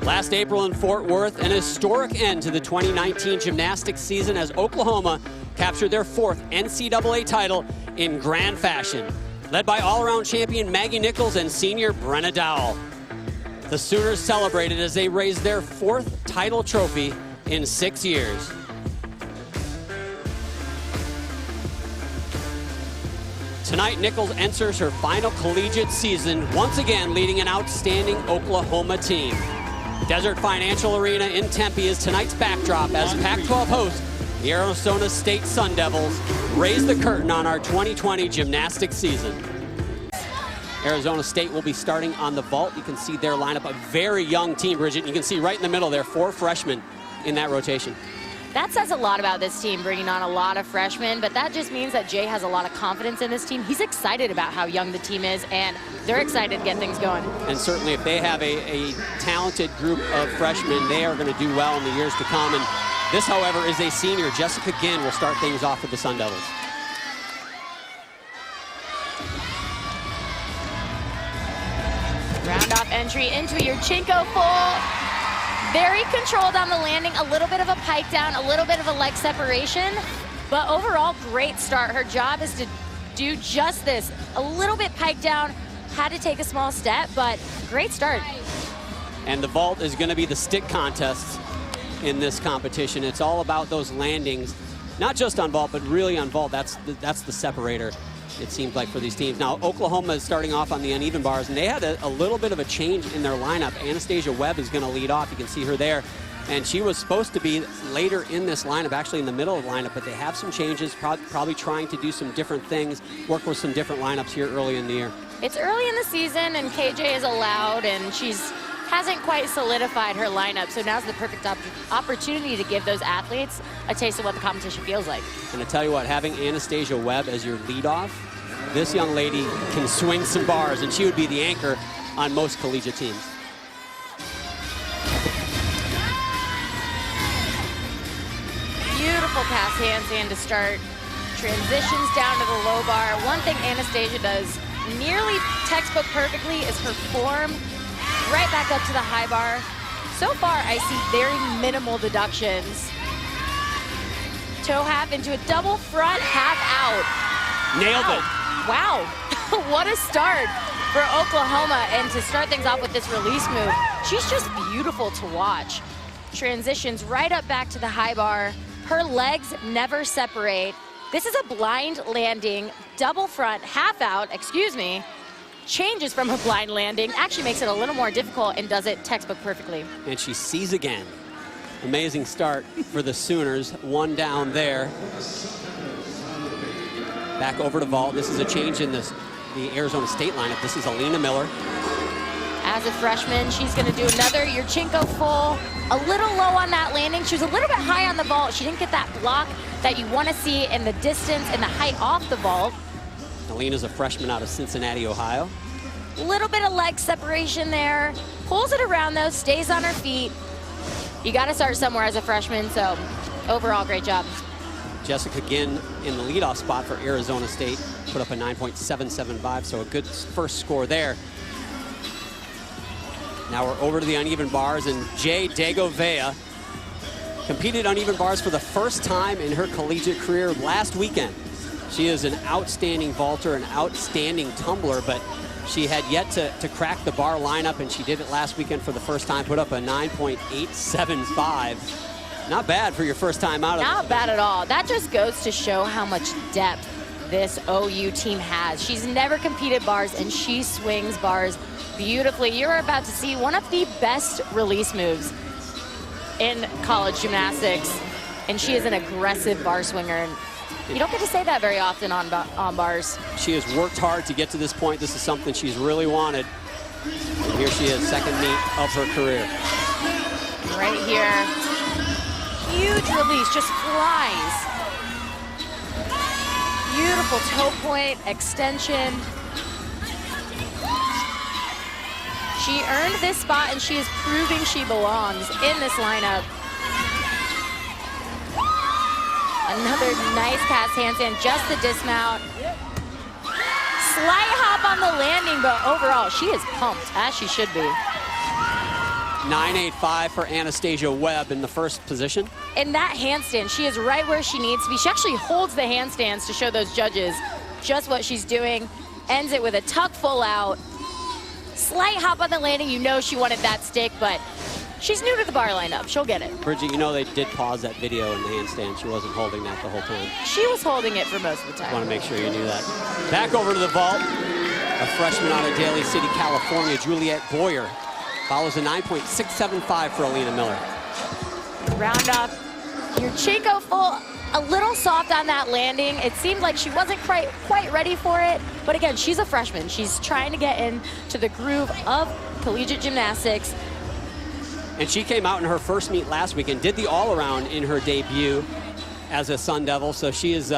Last April in Fort Worth, an historic end to the 2019 gymnastics season as Oklahoma captured their 4th NCAA title in grand fashion, led by all-around champion Maggie Nichols and senior Brenna Dowell. The Sooners celebrated as they raised their 4th title trophy in 6 years. Tonight, Nichols enters her final collegiate season, once again leading an outstanding Oklahoma team. Desert Financial Arena in Tempe is tonight's backdrop as Pac-12 host, the Arizona State Sun Devils, raise the curtain on our 2020 gymnastics season. Arizona State will be starting on the vault. You can see their lineup, a very young team, Bridget. You can see right in the middle there, 4 freshmen in that rotation. That says a lot about this team, bringing on a lot of freshmen, but that just means that Jay has a lot of confidence in this team. He's excited about how young the team is, and they're excited to get things going. And certainly if they have a talented group of freshmen, they are going to do well in the years to come. And this, however, is a senior. Jessica Ginn will start things off with the Sun Devils. Round off entry into your Chinko full. Very controlled on the landing, a little bit of a pike down, a little bit of a leg separation, but overall, great start. Her job is to do just this. A little bit pike down, had to take a small step, but great start. And the vault is going to be the stick contest in this competition. It's all about those landings, not just on vault, but really on vault. That's the separator, it seems like, for these teams. Now, Oklahoma is starting off on the uneven bars, and they had a little bit of a change in their lineup. Anastasia Webb is going to lead off. You can see her there. And she was supposed to be later in this lineup, actually in the middle of the lineup, but they have some changes, probably trying to do some different things, work with some different lineups here early in the year. It's early in the season, and KJ is allowed, and hasn't quite solidified her lineup, so now's the perfect opportunity to give those athletes a taste of what the competition feels like. And I tell you what, having Anastasia Webb as your leadoff, this young lady can swing some bars, and she would be the anchor on most collegiate teams. Beautiful pass handstand to start. Transitions down to the low bar. One thing Anastasia does nearly textbook perfectly is her form right back up to the high bar. So far, I see very minimal deductions. Toe half into a double front half out. Nailed it. Wow, what a start for Oklahoma. And to start things off with this release move, she's just beautiful to watch. Transitions right up back to the high bar. Her legs never separate. This is a blind landing, double front, half out, changes from a blind landing, actually makes it a little more difficult and does it textbook perfectly. And she sees again. Amazing start for the Sooners, 1 down there. Back over to vault. This is a change in the Arizona State lineup. This is Alina Miller. As a freshman, she's going to do another Yurchenko full. A little low on that landing. She was a little bit high on the vault. She didn't get that block that you want to see in the distance and the height off the vault. Alina's a freshman out of Cincinnati, Ohio. A little bit of leg separation there. Pulls it around though, stays on her feet. You got to start somewhere as a freshman, so overall, great job. Jessica Ginn in the leadoff spot for Arizona State, put up a 9.775, so a good first score there. Now we're over to the uneven bars, and Jay Dagovea competed uneven bars for the first time in her collegiate career last weekend. She is an outstanding vaulter, an outstanding tumbler, but she had yet to crack the bar lineup, and she did it last weekend for the first time, put up a 9.875. Not bad for your first time out. Not bad at all. That just goes to show how much depth this OU team has. She's never competed bars, and she swings bars beautifully. You're about to see one of the best release moves in college gymnastics, and she is an aggressive bar swinger. And you don't get to say that very often on bars. She has worked hard to get to this point. This is something she's really wanted. And here she is, second meet of her career. Right here. Huge release, just flies. Beautiful toe point, extension. She earned this spot, and she is proving she belongs in this lineup. Another nice pass handstand, just the dismount. Slight hop on the landing, but overall, she is pumped, as she should be. 9.85 for Anastasia Webb in the first position. In that handstand, she is right where she needs to be. She actually holds the handstands to show those judges just what she's doing. Ends it with a tuck full out. Slight hop on the landing. You know she wanted that stick, but she's new to the bar lineup. She'll get it. Bridget, you know they did pause that video in the handstand. She wasn't holding that the whole time. She was holding it for most of the time. I want to make sure you knew that. Back over to the vault. A freshman out of Daly City, California, Juliette Boyer, follows a 9.675 for Alina Miller. Round up. Yurchenko full, a little soft on that landing. It seemed like she wasn't quite ready for it. But again, she's a freshman. She's trying to get into the groove of collegiate gymnastics. And she came out in her first meet last week and did the all-around in her debut as a Sun Devil. So she is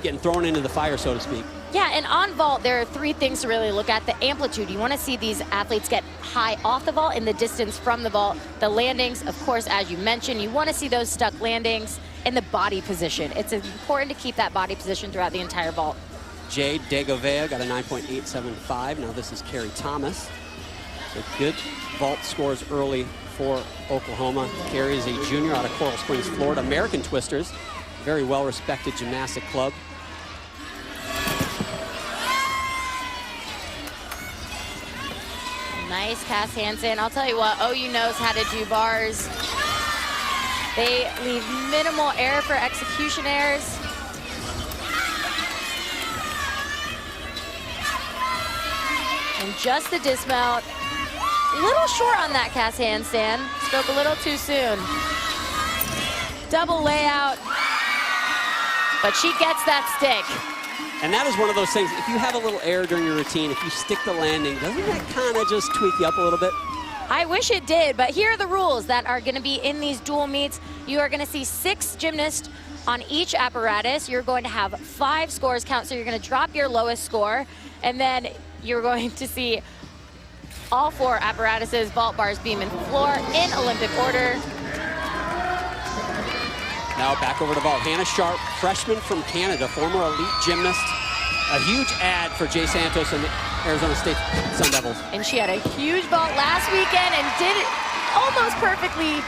getting thrown into the fire, so to speak. Yeah, and on vault, there are three things to really look at. The amplitude. You want to see these athletes get high off the vault and the distance from the vault. The landings, of course, as you mentioned, you want to see those stuck landings, and the body position. It's important to keep that body position throughout the entire vault. Jade Degovea got a 9.875. Now this is Carrie Thomas. So good vault scores early for Oklahoma. Carrie is a junior out of Coral Springs, Florida. American Twisters, very well-respected gymnastic club. Nice Cass Hansen. I'll tell you what, OU knows how to do bars. They leave minimal air for execution errors. And just the dismount. A little short on that Cass handstand. Spoke a little too soon. Double layout. But she gets that stick. And that is one of those things, if you have a little air during your routine, if you stick the landing, doesn't that kind of just tweak you up a little bit? I wish it did, but here are the rules that are going to be in these dual meets. You are going to see 6 gymnasts on each apparatus. You're going to have 5 scores count, so you're going to drop your lowest score, and then you're going to see all 4 apparatuses, vault, bars, beam, and floor in Olympic order. Now back over to vault. Hannah Sharp, freshman from Canada, former elite gymnast. A huge ad for Jay Santos and the Arizona State Sun Devils. And she had a huge vault last weekend and did it almost perfectly.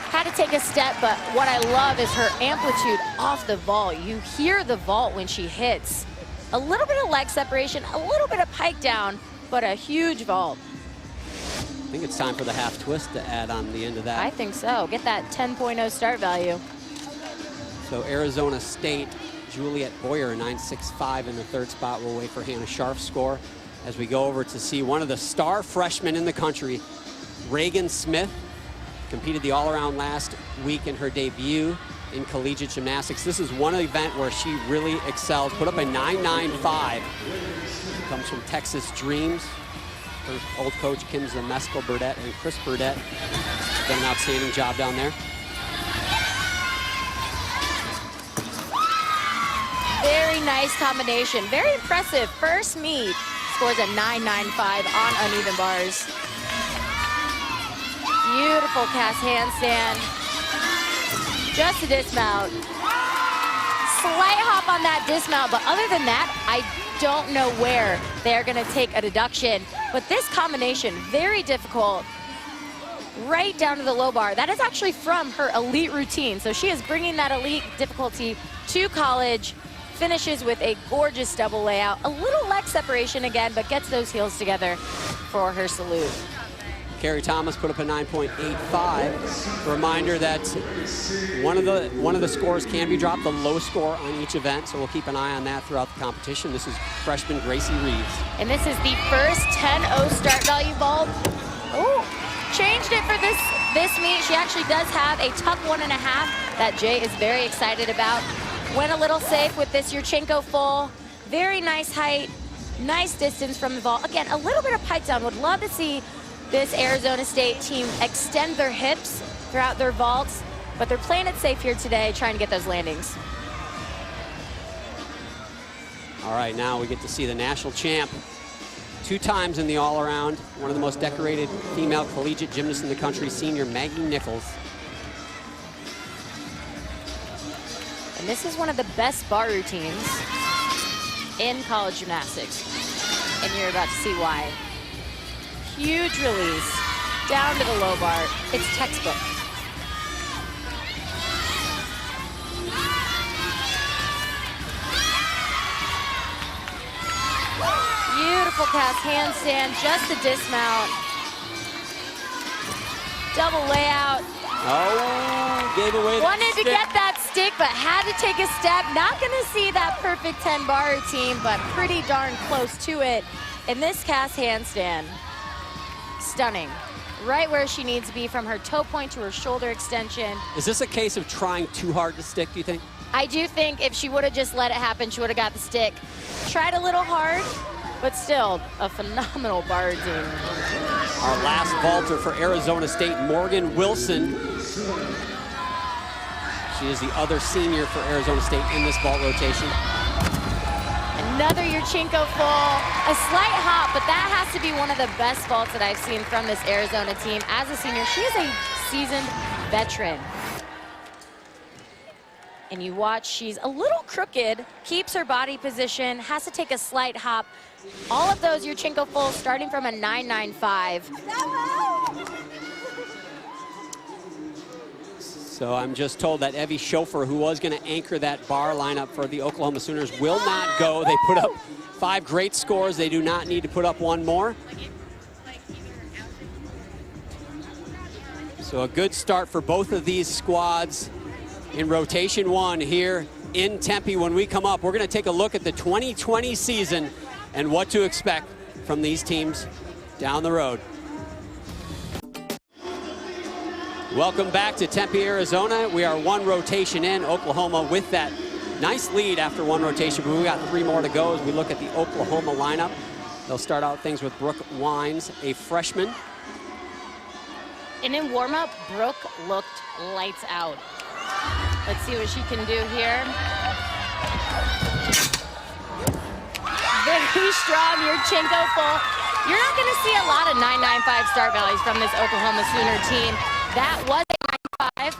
Had to take a step, but what I love is her amplitude off the vault. You hear the vault when she hits. A little bit of leg separation, a little bit of pike down, but a huge vault. I think it's time for the half twist to add on the end of that. I think so. Get that 10.0 start value. So Arizona State, Juliette Boyer, 9.65 in the 3rd spot. We'll wait for Hannah Sharp's score as we go over to see one of the star freshmen in the country, Reagan Smith. Competed the all-around last week in her debut in collegiate gymnastics. This is one event where she really excelled. Put up a 9.95. She comes from Texas Dreams. Her old coach, Kim Zamesco-Burdette and Chris Burdette, done an outstanding job down there. Very nice combination. Very impressive. First meet scores a 9.95 on uneven bars. Beautiful Cass handstand. Just a dismount. Slight hop on that dismount, but other than that, I don't know where they're gonna take a deduction. But this combination, very difficult. Right down to the low bar. That is actually from her elite routine. So she is bringing that elite difficulty to college. Finishes with a gorgeous double layout. A little leg separation again, but gets those heels together for her salute. Carrie Thomas put up a 9.85. Reminder that one of the scores can be dropped, the low score on each event, so we'll keep an eye on that throughout the competition. This is freshman Gracie Reeves. And this is the first 10.0 start value vault. Oh, changed it for this meet. She actually does have a tuck 1.5 that Jay is very excited about. Went a little safe with this Yurchenko full. Very nice height, nice distance from the vault. Again, a little bit of pike down. Would love to see this Arizona State team extend their hips throughout their vaults, but they're playing it safe here today, trying to get those landings. All right, now we get to see the national champ 2 times in the all-around, one of the most decorated female collegiate gymnasts in the country, senior Maggie Nichols. And this is one of the best bar routines in college gymnastics, and you're about to see why. Huge release, Down to the low bar. It's textbook. Beautiful cast handstand, just a dismount. Double layout. Oh, gave away the Wanted stick. to get that stick, but had to take a step. Not gonna see that perfect 10-bar routine, but pretty darn close to it. In this cast handstand, stunning. Right where she needs to be, from her toe point to her shoulder extension. Is this a case of trying too hard to stick, do you think? I do think if she would have just let it happen, she would have got the stick. Tried a little hard, but still a phenomenal bar routine. Our last vaulter for Arizona State, Morgan Wilson. She is the other senior for Arizona State in this vault rotation. Another Yurchenko full, a slight hop, but that has to be one of the best vaults that I've seen from this Arizona team. As a senior, she is a seasoned veteran. And you watch, she's a little crooked, keeps her body position, has to take a slight hop. All of those Yurchenko fulls starting from a 995. So I'm just told that Evie Schofer, who was going to anchor that bar lineup for the Oklahoma Sooners, will not go. They put up 5 great scores. They do not need to put up one more. So a good start for both of these squads in rotation 1 here in Tempe. When we come up, we're going to take a look at the 2020 season and what to expect from these teams down the road. Welcome back to Tempe, Arizona. We are 1 rotation in. Oklahoma with that nice lead after 1 rotation, but we got 3 more to go as we look at the Oklahoma lineup. They'll start out things with Brooke Wines, a freshman. And in warm-up, Brooke looked lights out. Let's see what she can do here. Very strong Yurchenko full. You're not going to see a lot of 995 start values from this Oklahoma Sooner team. That was a 95.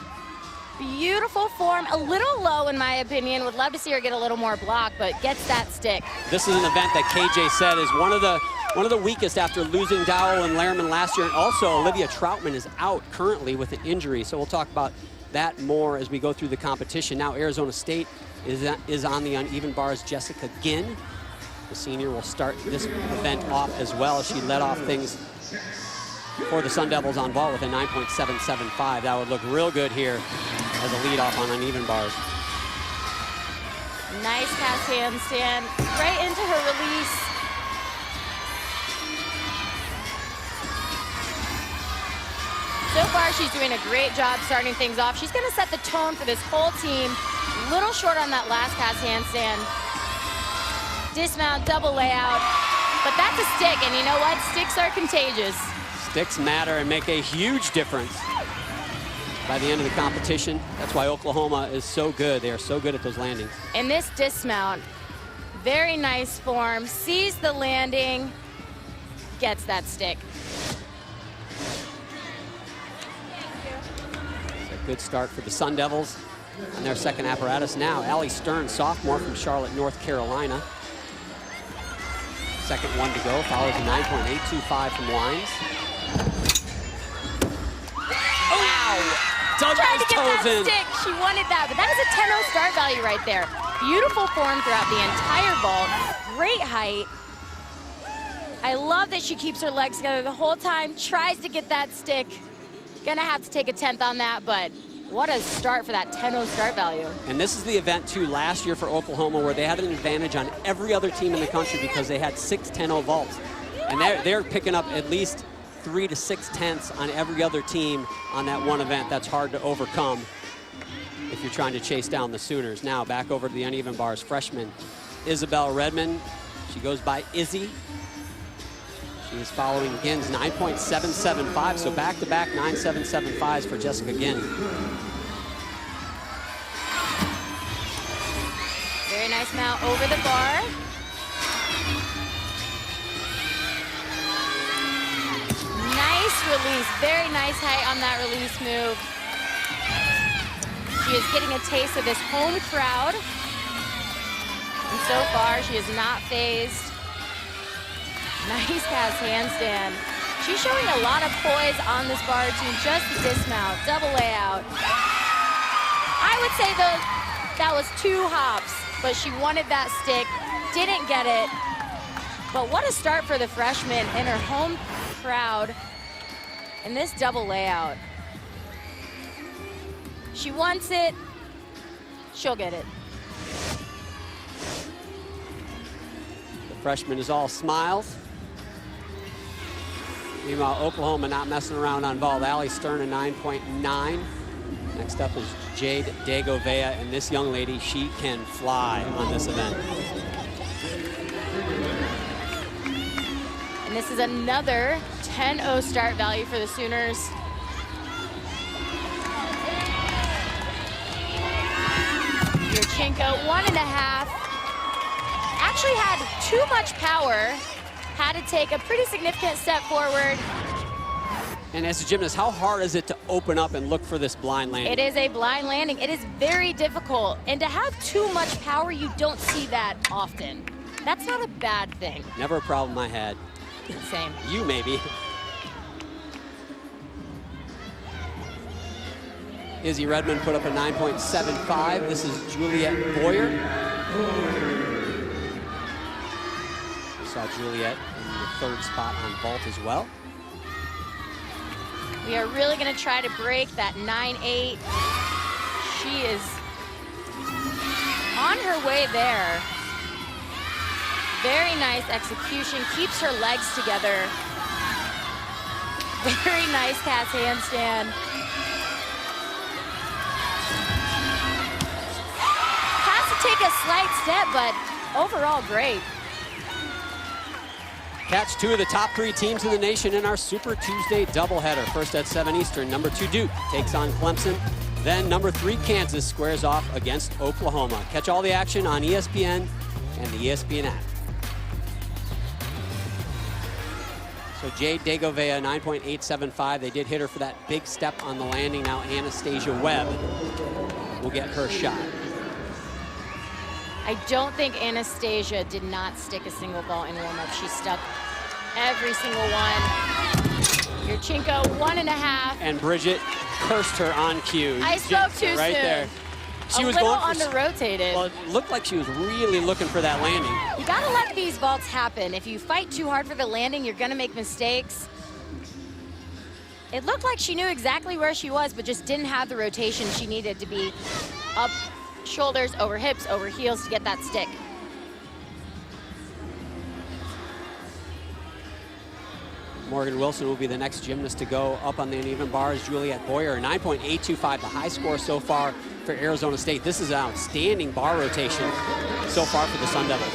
Beautiful form, a little low in my opinion. Would love to see her get a little more block, but gets that stick. This is an event that KJ said is one of the weakest after losing Dowell and Lehrman last year. And also Olivia Troutman is out currently with an injury. So we'll talk about that more as we go through the competition. Now Arizona State is on the uneven bars. Jessica Ginn, the senior, will start this event off as well. She led off things for the Sun Devils on vault with a 9.775. That would look real good here as a leadoff on uneven bars. Nice cast handstand, right into her release. So far, she's doing a great job starting things off. She's gonna set the tone for this whole team. Little short on that last cast handstand. Dismount, double layout, but that's a stick, and you know what? Sticks are contagious. Sticks matter and make a huge difference by the end of the competition. That's why Oklahoma is so good. They are so good at those landings. And this dismount, very nice form, sees the landing, gets that stick. Good start for the Sun Devils and their second apparatus. Now, Allie Stern, sophomore from Charlotte, North Carolina. Second one to go, follows a 9.825 from Wines. Oh, wow! Dug Tried to those get that toes in. stick. She wanted that, but that is a 10-0 start value right there. Beautiful form throughout the entire vault. Great height. I love that she keeps her legs together the whole time, tries to get that stick. Gonna have to take a 10th on that, but what a start for that 10-0 start value. And this is the event, too, last year for Oklahoma where they had an advantage on every other team in the country because they had 6 10-0 vaults. And they're picking up at least 3 to 6 tenths on every other team on that one event. That's hard to overcome if you're trying to chase down the Sooners. Now, back over to the uneven bars, freshman Isabel Redmond. She goes by Izzy. She is following Ginn's 9.775, so back-to-back 9.775s for Jessica Ginn. Very nice mount over the bar. Nice release, very nice height on that release move. She is getting a taste of this home crowd. And so far, she is not phased. Nice cast handstand. She's showing a lot of poise on this bar routine, just the dismount, double layout. I would say though, that was 2 hops, but she wanted that stick, didn't get it. But what a start for the freshman in her home crowd in this double layout. She wants it, she'll get it. The freshman is all smiles. Meanwhile, Oklahoma not messing around on vault. Allie Stern a 9.9. Next up is Jade Degovea, and this young lady, she can fly on this event. And this is another 10-0 start value for the Sooners. Yurchenko, 1.5. Actually had too much power. Had to take a pretty significant step forward. And as a gymnast, how hard is it to open up and look for this blind landing? It is a blind landing. It is very difficult. And to have too much power, you don't see that often. That's not a bad thing. Never a problem I had. Same. You maybe. Izzy Redmond put up a 9.75. This is Juliet Boyer. We saw Juliet in the 3rd spot on vault as well. We are really going to try to break that 9.8. She is on her way there. Very nice execution, keeps her legs together. Very nice cast handstand. Has to take a slight step, but overall great. Catch 2 of the top 3 teams in the nation in our Super Tuesday doubleheader. First at 7 Eastern, number 2 Duke takes on Clemson. Then number 3 Kansas squares off against Oklahoma. Catch all the action on ESPN and the ESPN app. So Jade Degovea, 9.875. They did hit her for that big step on the landing. Now Anastasia Webb will get her shot. I don't think Anastasia did not stick a single vault in warm-up. She stuck every single one. Yurchenko, 1.5. And Bridget cursed her on cue. I spoke too soon. Right there. She was little going for under-rotated. Well, it looked like she was really looking for that landing. You gotta let these vaults happen. If you fight too hard for the landing, you're gonna make mistakes. It looked like she knew exactly where she was, but just didn't have the rotation she needed to be up shoulders, over hips, over heels to get that stick. Morgan Wilson will be the next gymnast to go up on the uneven bars. Juliet Boyer, 9.825, the high score so far for Arizona State. This is an outstanding bar rotation so far for the Sun Devils.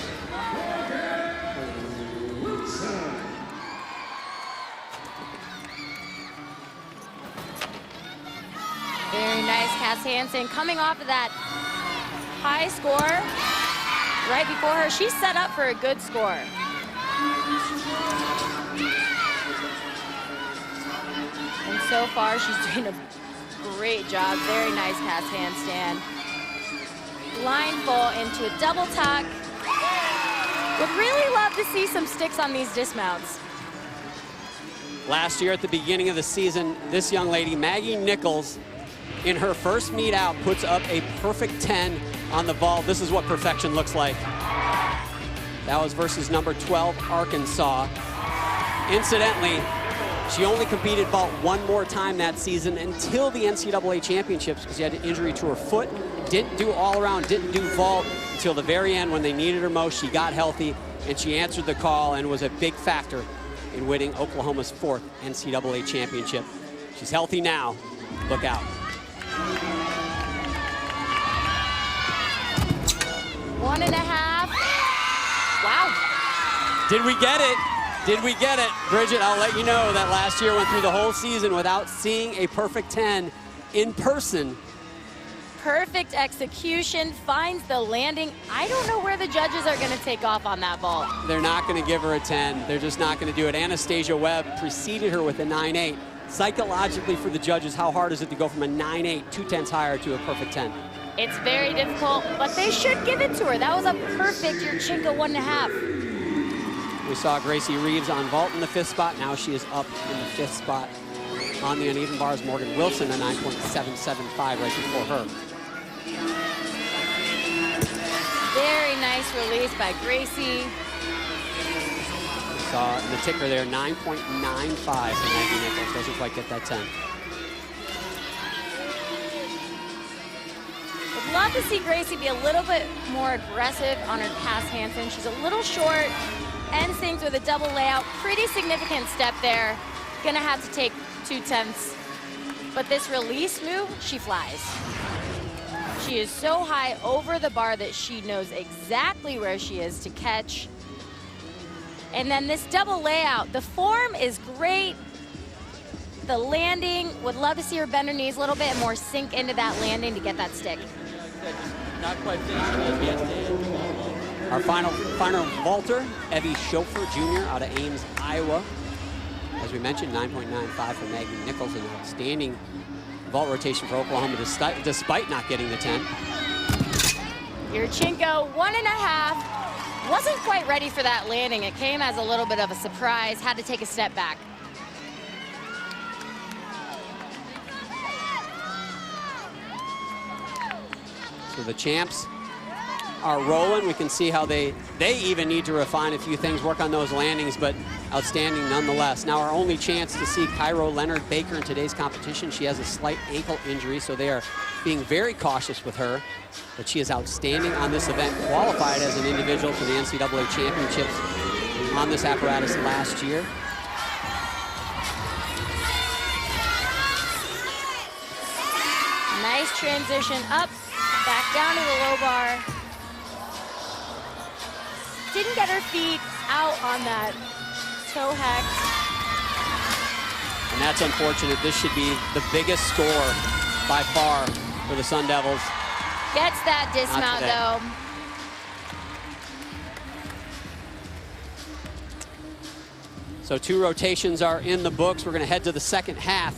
Very nice cast handstand coming off of that high score right before her. She's set up for a good score. And so far, she's doing a great job. Very nice cast handstand. Line full into a double tuck. Would really love to see some sticks on these dismounts. Last year at the beginning of the season, this young lady, Maggie Nichols, in her first meet out, puts up a perfect 10 on the vault. This is what perfection looks like. That was versus number 12, Arkansas. Incidentally, she only competed vault 1 more time that season until the NCAA championships because she had an injury to her foot. Didn't do all around, didn't do vault until the very end when they needed her most. She got healthy and she answered the call and was a big factor in winning Oklahoma's 4th NCAA championship. She's healthy now. Look out. 1.5. Wow. Did we get it? Did we get it? Bridget, I'll let you know that last year went through the whole season without seeing a perfect 10 in person. Perfect execution, finds the landing. I don't know where the judges are going to take off on that vault. They're not going to give her a 10. They're just not going to do it. Anastasia Webb preceded her with a 9.8. Psychologically for the judges, how hard is it to go from a 9.8, 2 tenths higher to a perfect 10? It's very difficult, but they should give it to her. That was a perfect Yurchenko 1.5. We saw Gracie Reeves on vault in the 5th spot. Now she is up in the 5th spot on the uneven bars. Morgan Wilson, a 9.775 right before her. Very nice release by Gracie. We saw in the ticker there, 9.95 for Maggie Nichols. Doesn't quite get that 10. Would love to see Gracie be a little bit more aggressive on her pass handspring. She's a little short. Ends things with a double layout. Pretty significant step there. Gonna have to take 2/10. But this release move, she flies. She is so high over the bar that she knows exactly where she is to catch. And then this double layout, the form is great. The landing, would love to see her bend her knees a little bit and more sink into that landing to get that stick. Not quite finished yet. Our final vaulter, Evie Schofer Jr. out of Ames, Iowa. As we mentioned, 9.95 for Maggie Nichols, an outstanding vault rotation for Oklahoma despite not getting the 10. Yurchenko, 1.5. Wasn't quite ready for that landing. It came as a little bit of a surprise. Had to take a step back. So the champs are rolling. We can see how they even need to refine a few things, work on those landings, but outstanding nonetheless. Now our only chance to see Cairo Leonard Baker in today's competition. She has a slight ankle injury, so they are being very cautious with her, but she is outstanding on this event, qualified as an individual for the NCAA championships on this apparatus last year. Nice transition up, back down to the low bar. Didn't get her feet out on that toe hex. And that's unfortunate. This should be the biggest score by far for the Sun Devils. Gets that dismount though. So 2 rotations are in the books. We're going to head to the second half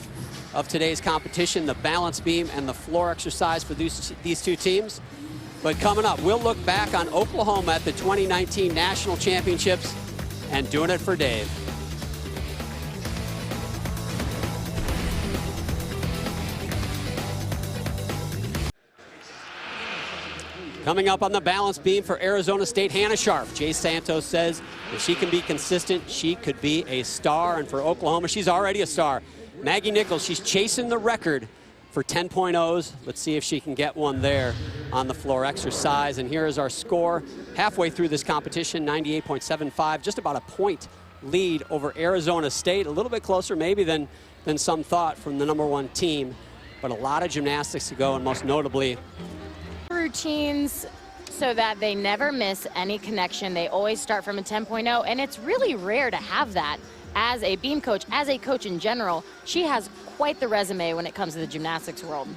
of today's competition, the balance beam and the floor exercise for these two teams. But coming up, we'll look back on Oklahoma at the 2019 National Championships and doing it for Dave. Coming up on the balance beam for Arizona State, Hannah Sharp. Jay Santos says if she can be consistent, she could be a star. And for Oklahoma, she's already a star. Maggie Nichols, she's chasing the record for 10.0s. Let's see if she can get one there on the floor exercise. And here is our score halfway through this competition, 98.75, just about a point lead over Arizona State. A little bit closer maybe than some thought from the #1 team, but a lot of gymnastics to go, and most notably Routines so that they never miss any connection. They always start from a 10.0, and it's really rare to have that as a beam coach, as a coach in general. She has quite the resume when it comes to the gymnastics world.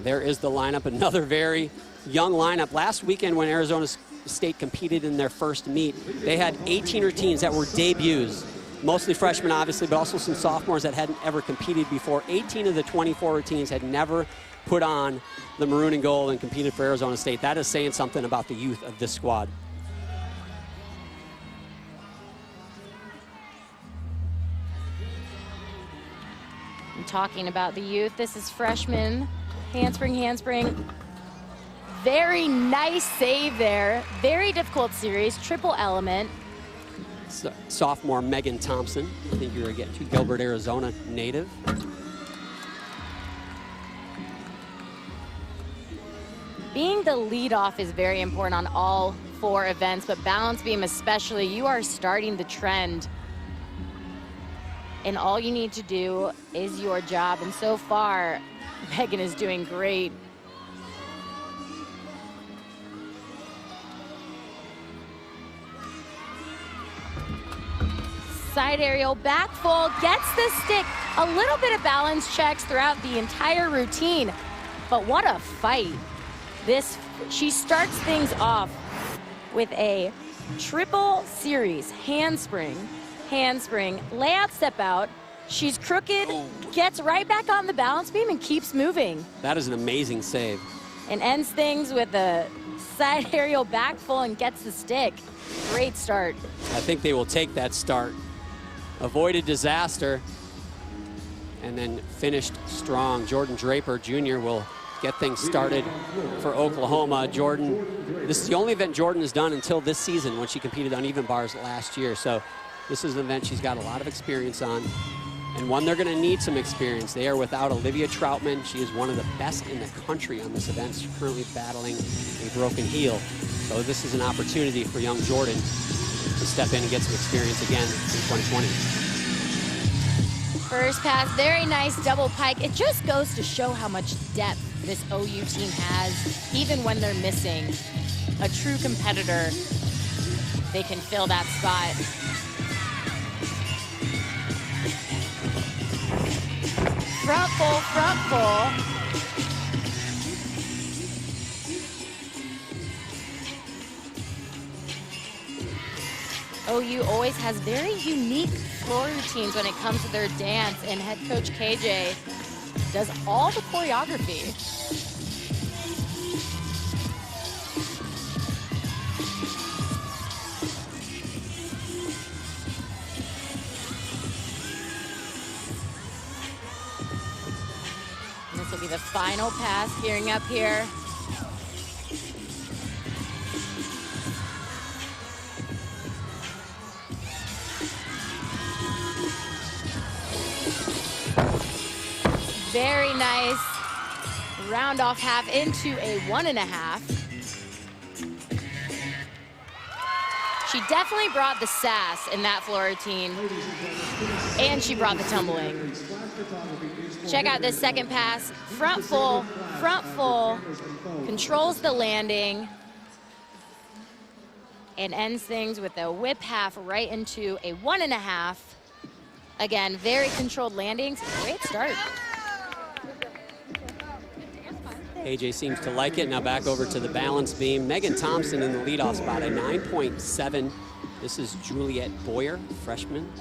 There is the lineup, another very young lineup. Last weekend when Arizona State competed in their first meet, they had 18 routines that were debuts. Mostly freshmen, obviously, but also some sophomores that hadn't ever competed before. 18 of the 24 routines had never put on the maroon and gold and competed for Arizona State. That is saying something about the youth of this squad. I'm talking about the youth. This is freshman, handspring, handspring. Very nice save there. Very difficult series, triple element. Sophomore Megan Thompson. I think you're getting to Gilbert, Arizona native. Being the leadoff is very important on all 4 events, but balance beam especially. You are starting the trend, and all you need to do is your job. And so far, Megan is doing great. Side aerial, back full, gets the stick. A little bit of balance checks throughout the entire routine, but what a fight. She starts things off with a triple series, handspring, handspring, layout, step out. She's crooked, gets right back on the balance beam and keeps moving. That is an amazing save. And ends things with a side aerial back full and gets the stick. Great start. I think they will take that start. Avoided disaster and then finished strong. Jordan Draper Jr. will get things started for Oklahoma. Jordan, this is the only event Jordan has done until this season when she competed on even bars last year. So this is an event she's got a lot of experience on, and one they're gonna need some experience. They are without Olivia Troutman. She is one of the best in the country on this event. She's currently battling a broken heel. So this is an opportunity for young Jordan to step in and get some experience again in 2020. First pass, very nice double pike. It just goes to show how much depth this OU team has. Even when they're missing a true competitor, they can fill that spot. Front full, front full. OU always has very unique floor routines when it comes to their dance, and head coach KJ does all the choreography. And this will be the final pass, gearing up here. Very nice round off half into a 1.5. She definitely brought the sass in that floor routine, and she brought the tumbling. Check out this second pass. Front full, controls the landing, and ends things with a whip half right into a 1.5. Again, very controlled landings. Great start. AJ seems to like it. Now back over to the balance beam. Megan Thompson in the leadoff spot, a 9.7. This is Juliet Boyer, freshman.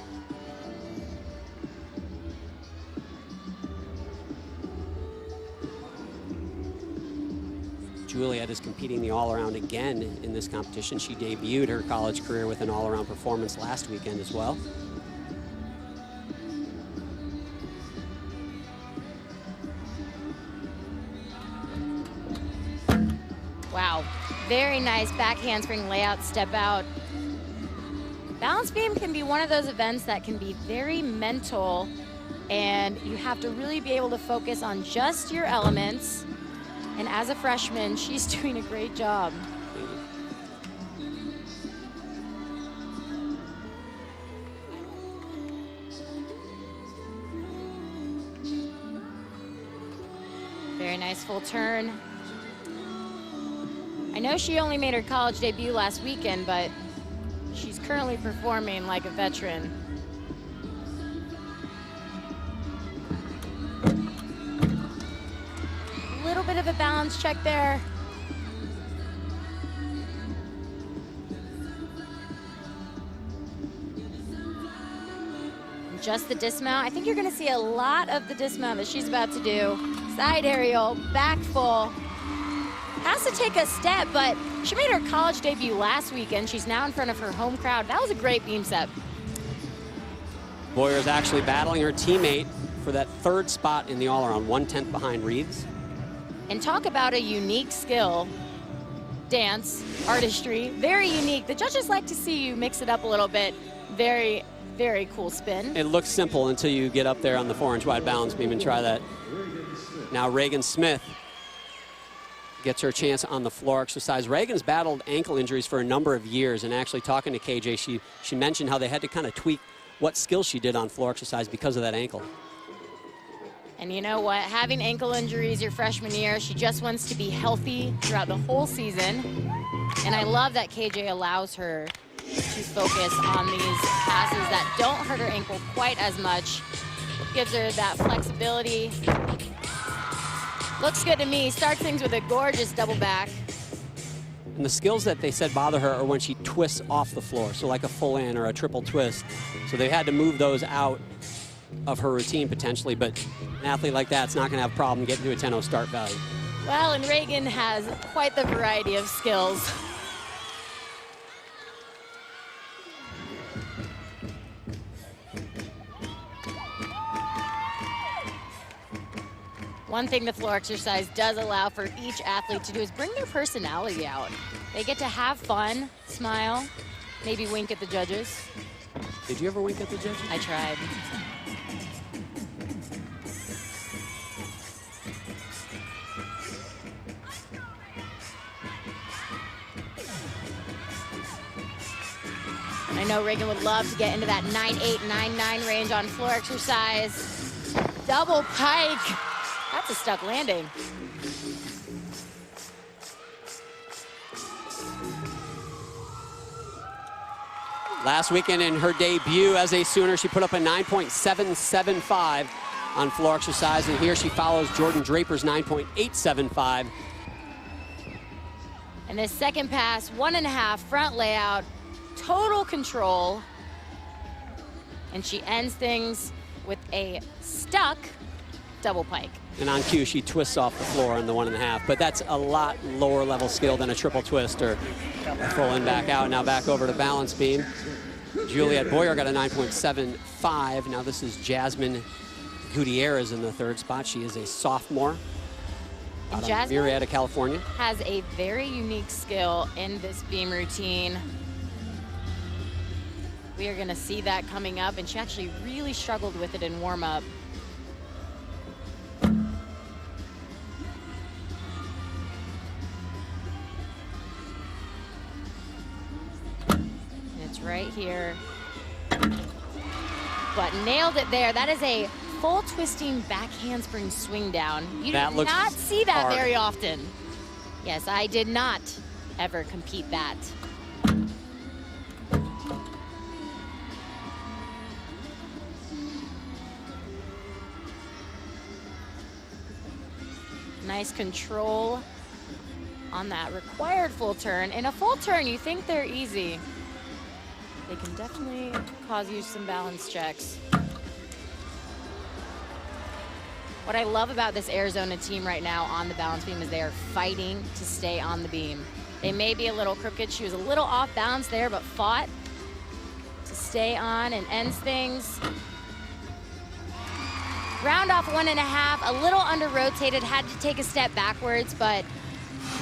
Juliet is competing the all-around again in this competition. She debuted her college career with an all-around performance last weekend as well. Wow, very nice back handspring layout, step out. Balance beam can be one of those events that can be very mental, and you have to really be able to focus on just your elements. And as a freshman, she's doing a great job. Very nice full turn. I know she only made her college debut last weekend, but she's currently performing like a veteran. A little bit of a balance check there. And just the dismount. I think you're gonna see a lot of the dismount that she's about to do. Side aerial, back full. Has to take a step, but she made her college debut last weekend. She's now in front of her home crowd. That was a great beam set. Boyer is actually battling her teammate for that third spot in the all-around, 1/10 behind Reeves. And talk about a unique skill. Dance, artistry, very unique. The judges like to see you mix it up a little bit. Very, very cool spin. It looks simple until you get up there on the 4-inch wide balance beam and try that. Now Reagan Smith gets her chance on the floor exercise. Reagan's battled ankle injuries for a number of years, and actually talking to KJ, she mentioned how they had to kind of tweak what skills she did on floor exercise because of that ankle. And you know what, having ankle injuries your freshman year, she just wants to be healthy throughout the whole season. And I love that KJ allows her to focus on these passes that don't hurt her ankle quite as much. Gives her that flexibility. Looks good to me. Starts things with a gorgeous double back. And the skills that they said bother her are when she twists off the floor, so like a full in or a triple twist. So they had to move those out of her routine potentially, but an athlete like that's not going to have a problem getting to a 10-0 start value. Well, and Reagan has quite the variety of skills. One thing the floor exercise does allow for each athlete to do is bring their personality out. They get to have fun, smile, maybe wink at the judges. Did you ever wink at the judges? I tried. I know Reagan would love to get into that 9.8, 9.9 range on floor exercise. Double pike. That's a stuck landing. Last weekend in her debut as a Sooner, she put up a 9.775 on floor exercise, and here she follows Jordan Draper's 9.875. And this second pass, 1.5 front layout, total control. And she ends things with a stuck double pike. And on cue, she twists off the floor on the 1.5, but that's a lot lower level skill than a triple twist or a full in back out. Now back over to balance beam. Juliette Boyer got a 9.75. Now this is Jasmine Gutierrez in the third spot. She is a sophomore out of Murrieta, California. Has a very unique skill in this beam routine. We are gonna see that coming up, and she actually really struggled with it in warm-up. Right here, but nailed it there. That is a full twisting back handspring swing down. You do not see that hard. Very often. Yes, I did not ever compete that. Nice control on that required full turn. In a full turn, you think they're easy. They can definitely cause you some balance checks. What I love about this Arizona team right now on the balance beam is they are fighting to stay on the beam. They may be a little crooked. She was a little off balance there, but fought to stay on and ends things. Round off 1.5, a little under rotated, had to take a step backwards, but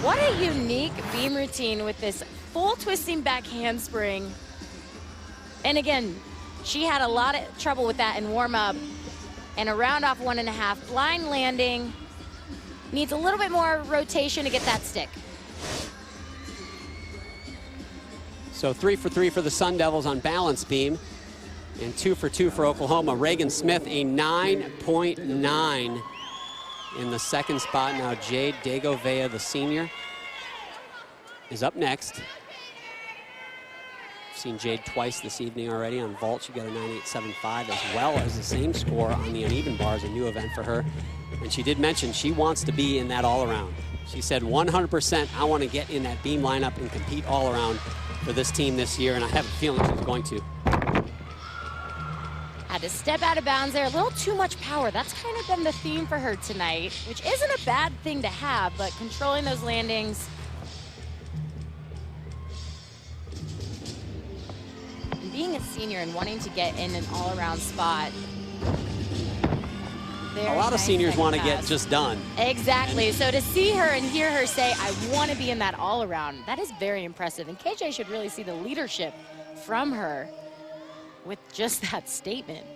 what a unique beam routine with this full twisting back handspring. And again, she had a lot of trouble with that in warm-up. And a round off 1.5, blind landing. Needs a little bit more rotation to get that stick. So 3 for 3 for the Sun Devils on balance beam, and 2 for 2 for Oklahoma. Reagan Smith, a 9.9 in the second spot. Now Jade Degovea, the senior, is up next. Seen Jade twice this evening already on vault. She got a 9.875 as well as the same score on the uneven bars, a new event for her. And she did mention she wants to be in that all-around. She said 100%, I want to get in that beam lineup and compete all around for this team this year, and I have a feeling she's going to. Had to step out of bounds there, a little too much power. That's kind of been the theme for her tonight, which isn't a bad thing to have, but controlling those landings. Being a senior and wanting to get in an all-around spot. A lot of seniors want to get just done. Exactly. So to see her and hear her say, I want to be in that all-around, that is very impressive. And KJ should really see the leadership from her with just that statement.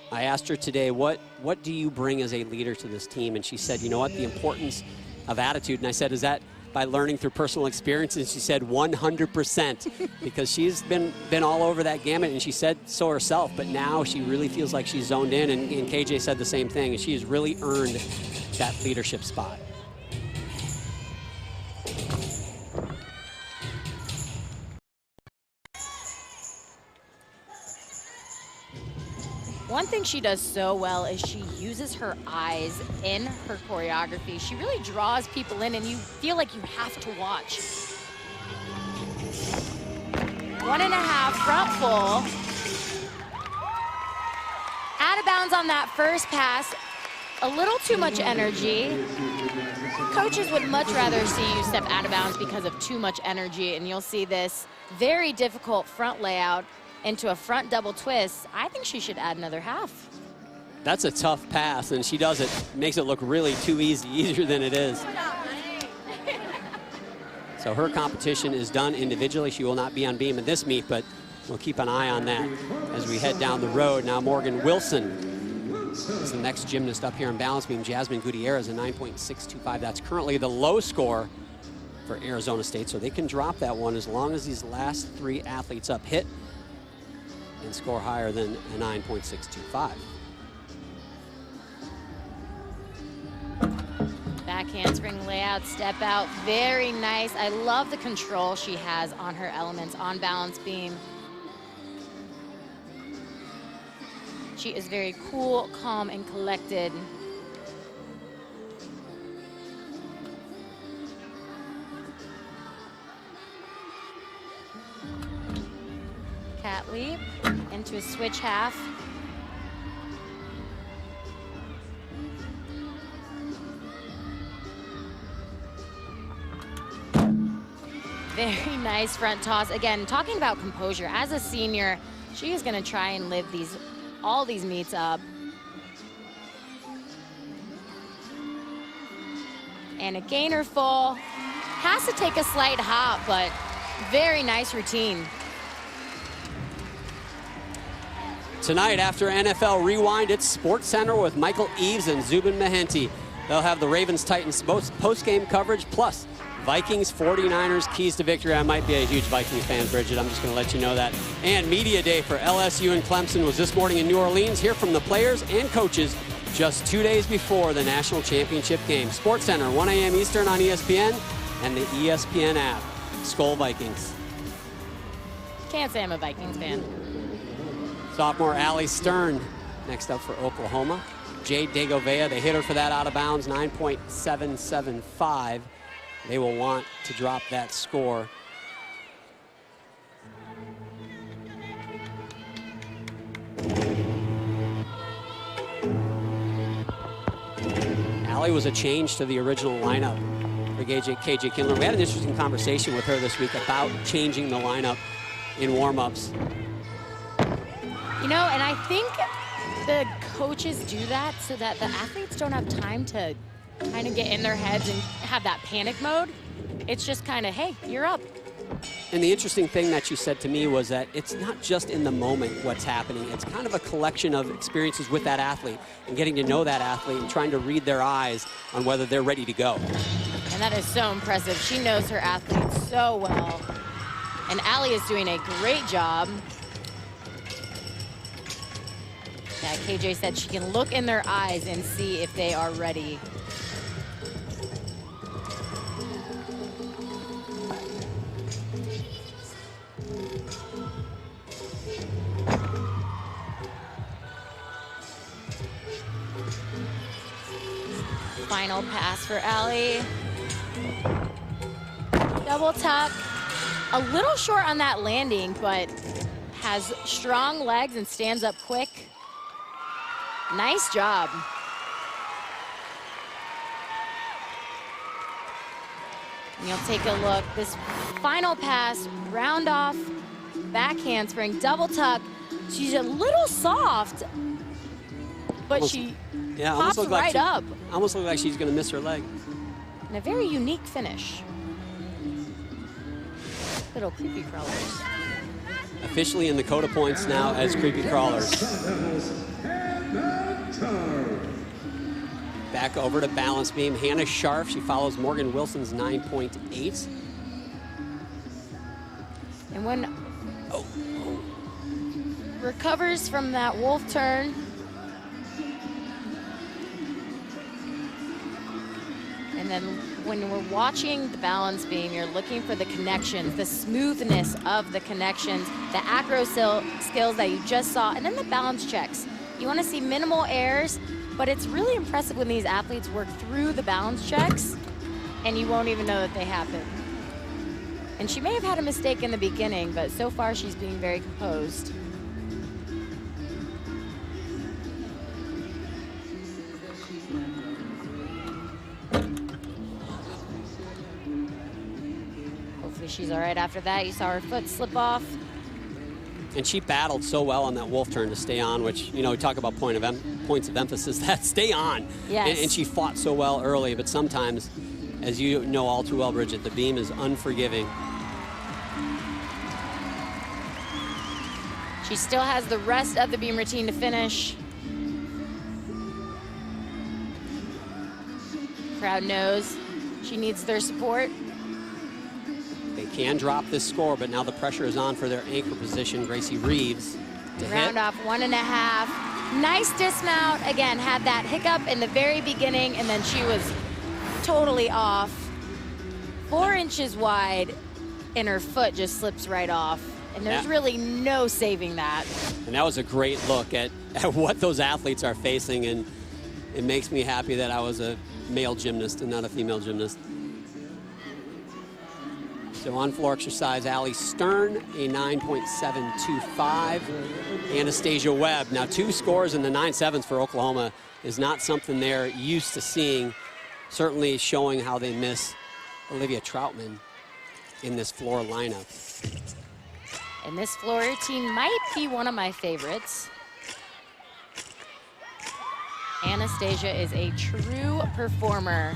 I asked her today, what do you bring as a leader to this team? And she said, you know what, the importance of attitude. And I said, is that by learning through personal experience? And she said 100%, because she's been all over that gamut, and she said so herself, but now she really feels like she's zoned in, and KJ said the same thing, and she has really earned that leadership spot. One thing she does so well is she uses her eyes in her choreography. She really draws people in, and you feel like you have to watch. 1.5 front full. Out of bounds on that first pass. A little too much energy. Coaches would much rather see you step out of bounds because of too much energy, and you'll see this very difficult front layout into a front double twist. I think she should add another half. That's a tough pass, and she does it, makes it look really too easy, easier than it is. So her competition is done individually. She will not be on beam in this meet, but we'll keep an eye on that as we head down the road. Now Morgan Wilson is the next gymnast up here in balance beam. Jasmine Gutierrez, a 9.625. That's currently the low score for Arizona State, so they can drop that one as long as these last 3 athletes up hit and score higher than a 9.625. Back handspring layout, step out, very nice. I love the control she has on her elements on balance beam. She is very cool, calm, and collected. Cat leap into a switch half. Very nice front toss. Again, talking about composure, as a senior, she is going to try and live all these meets up. And a gainer full. Has to take a slight hop, but very nice routine. Tonight, after NFL Rewind, it's Sports Center with Michael Eaves and Zubin Mehenti. They'll have the Ravens-Titans post-game coverage, plus Vikings, 49ers, keys to victory. I might be a huge Vikings fan, Bridget. I'm just going to let you know that. And Media Day for LSU and Clemson was this morning in New Orleans. Hear from the players and coaches just 2 days before the national championship game. Sports Center, 1 a.m. Eastern on ESPN and the ESPN app. Skol Vikings. Can't say I'm a Vikings fan. Sophomore Allie Stern next up for Oklahoma. Jade Degovea, they hit her for that out of bounds, 9.775. They will want to drop that score. Allie was a change to the original lineup for KJ Kindler. We had an interesting conversation with her this week about changing the lineup in warm-ups. You know, and I think the coaches do that so that the athletes don't have time to kind of get in their heads and have that panic mode. It's just kind of, hey, you're up. And the interesting thing that you said to me was that it's not just in the moment what's happening. It's kind of a collection of experiences with that athlete and getting to know that athlete and trying to read their eyes on whether they're ready to go. And that is so impressive. She knows her athletes so well. And Allie is doing a great job. Yeah, KJ said she can look in their eyes and see if they are ready. Final pass for Allie. Double tuck. A little short on that landing, but has strong legs and stands up quick. Nice job. And you'll take a look. This final pass, round off, back handspring, double tuck. She's a little soft, but she pops right up. Almost looks like she's going to miss her leg. And a very unique finish. Little creepy crawlers. Officially in the Coda points now as creepy crawlers. Back over to balance beam. Hannah Scharf, she follows Morgan Wilson's 9.8. And when recovers from that wolf turn. And then when we're watching the balance beam, you're looking for the connections, the smoothness of the connections, the acro skills that you just saw, and then the balance checks. You want to see minimal errors, but it's really impressive when these athletes work through the balance checks and you won't even know that they happen. And she may have had a mistake in the beginning, but so far she's being very composed. Hopefully she's all right after that. You saw her foot slip off. And she battled so well on that wolf turn to stay on, which, you know, we talk about points of emphasis, that stay on. Yes. And she fought so well early, but sometimes, as you know all too well, Bridget, the beam is unforgiving. She still has the rest of the beam routine to finish. Crowd knows she needs their support. They can drop this score, but now the pressure is on for their anchor position, Gracie Reeves. Round off 1.5. Nice dismount. Again, had that hiccup in the very beginning, and then she was totally off. 4 inches wide, and her foot just slips right off. And there's really no saving that. And that was a great look at what those athletes are facing, and it makes me happy that I was a male gymnast and not a female gymnast. So on floor exercise, Allie Stern, a 9.725. Anastasia Webb, now 2 scores in the 9.7s for Oklahoma is not something they're used to seeing, certainly showing how they miss Olivia Troutman in this floor lineup. And this floor routine might be one of my favorites. Anastasia is a true performer.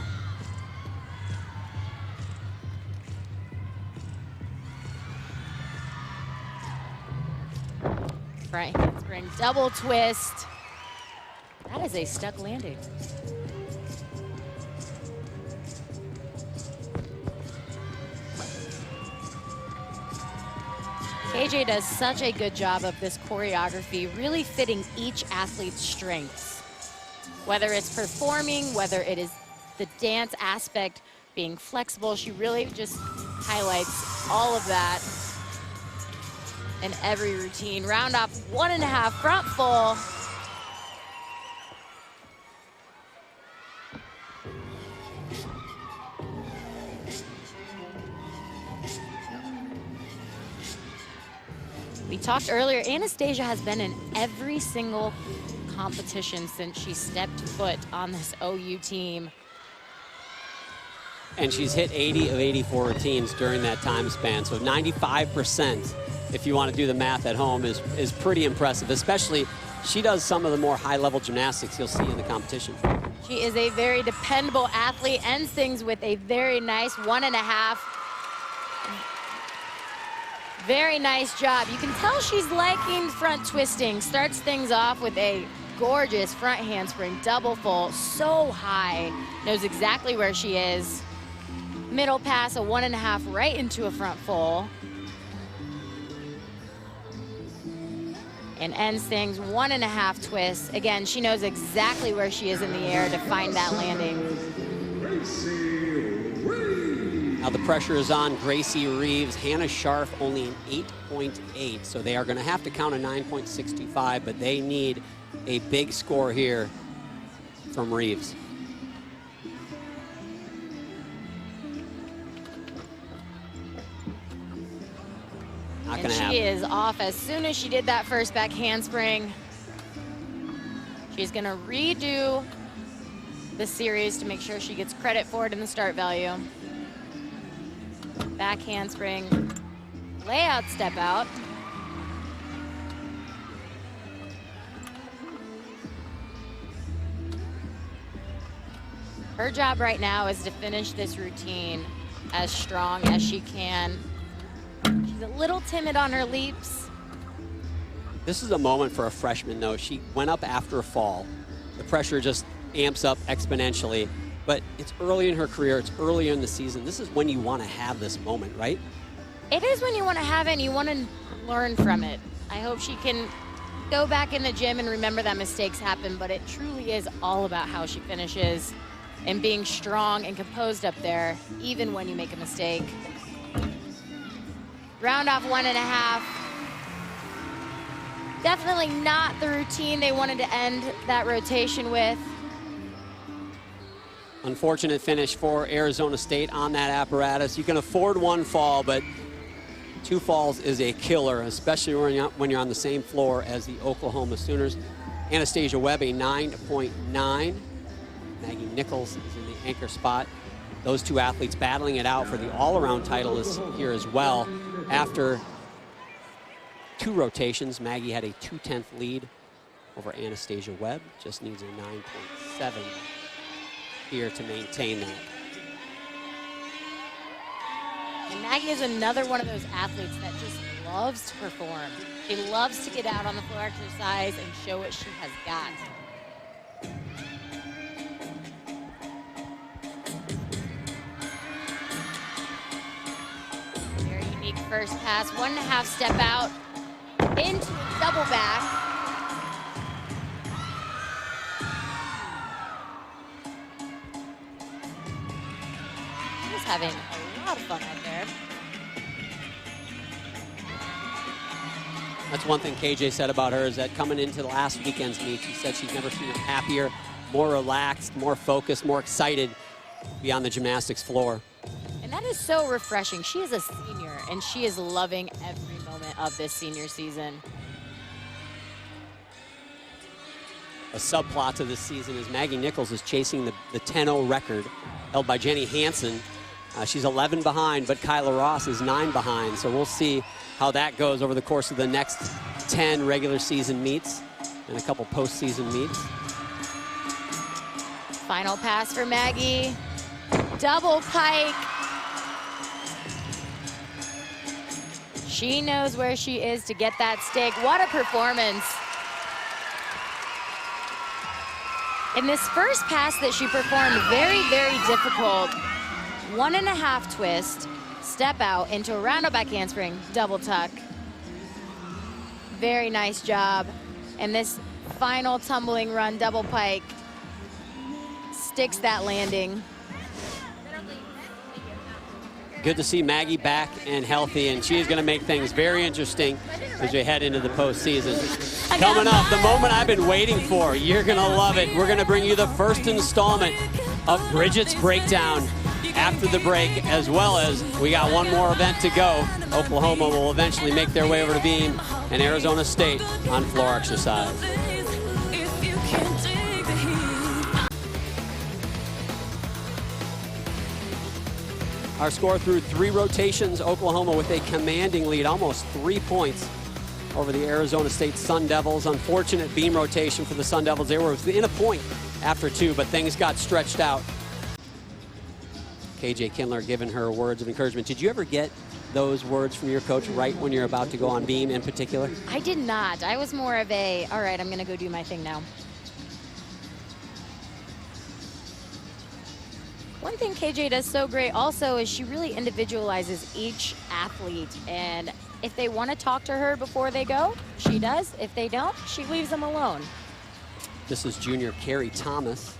Front handspring, double twist. That is a stuck landing. KJ does such a good job of this choreography, really fitting each athlete's strengths. Whether it's performing, whether it is the dance aspect, being flexible, she really just highlights all of that in every routine. Round off 1.5 front full. We talked earlier, Anastasia has been in every single competition since she stepped foot on this OU team. And she's hit 80 of 84 routines during that time span. So 95%, if you want to do the math at home, is pretty impressive. Especially, she does some of the more high-level gymnastics you'll see in the competition. She is a very dependable athlete, ends things with a very nice 1.5. Very nice job. You can tell she's liking front twisting. Starts things off with a gorgeous front handspring, double full, so high. Knows exactly where she is. Middle pass, a 1.5 right into a front full. And ends things 1.5 twists. Again, she knows exactly where she is in the air to find that landing. Now the pressure is on Gracie Reeves. Hannah Scharf only an 8.8, so they are going to have to count a 9.625, but they need a big score here from Reeves. Not going to happen. She is off as soon as she did that first back handspring. She's going to redo the series to make sure she gets credit for it in the start value. Back handspring, layout step out. Her job right now is to finish this routine as strong as she can. She's a little timid on her leaps. This is a moment for a freshman, though. She went up after a fall. The pressure just amps up exponentially. But it's early in her career, it's earlier in the season. This is when you want to have this moment, right? It is when you want to have it and you want to learn from it. I hope she can go back in the gym and remember that mistakes happen, but it truly is all about how she finishes and being strong and composed up there, even when you make a mistake. Round off 1.5. Definitely not the routine they wanted to end that rotation with. Unfortunate finish for Arizona State on that apparatus. You can afford 1 fall, but 2 falls is a killer, especially when you're on the same floor as the Oklahoma Sooners. Anastasia Webb, a 9.9. Maggie Nichols is in the anchor spot. Those 2 athletes battling it out for the all-around title is here as well after 2 rotations. Maggie had a 2/10 lead over Anastasia Webb. Just needs a 9.7 here to maintain that. And Maggie is another one of those athletes that just loves to perform. She loves to get out on the floor exercise and show what she has got. Very unique first pass, 1.5 step out into a double back. She's having a lot of fun out there. That's one thing KJ said about her, is that coming into the last weekend's meet, she said she's never seen her happier, more relaxed, more focused, more excited to be on the gymnastics floor. And that is so refreshing. She is a senior, and she is loving every moment of this senior season. A subplot to this season is Maggie Nichols is chasing the 10-0 record held by Jenny Hansen. She's 11 behind, but Kyla Ross is 9 behind. So we'll see how that goes over the course of the next 10 regular season meets and a couple postseason meets. Final pass for Maggie. Double pike. She knows where she is to get that stick. What a performance. In this first pass that she performed, very, very difficult. 1.5 twist, step out into a rounded back handspring, double tuck. Very nice job. And this final tumbling run, double pike, sticks that landing. Good to see Maggie back and healthy, and she is going to make things very interesting as we head into the postseason. Coming up, the moment I've been waiting for. You're going to love it. We're going to bring you the first installment of Bridget's Breakdown after the break, as well as we got one more event to go. Oklahoma will eventually make their way over to Beam and Arizona State on floor exercise. Our score through 3 rotations, Oklahoma with a commanding lead, almost 3 points over the Arizona State Sun Devils. Unfortunate beam rotation for the Sun Devils. They were within a point after 2, but things got stretched out. KJ Kindler giving her words of encouragement. Did you ever get those words from your coach right when you're about to go on beam in particular? I did not. I was more of a, all right, I'm going to go do my thing now. One thing KJ does so great also is she really individualizes each athlete, and if they want to talk to her before they go, she does. If they don't, she leaves them alone. This is junior Carrie Thomas,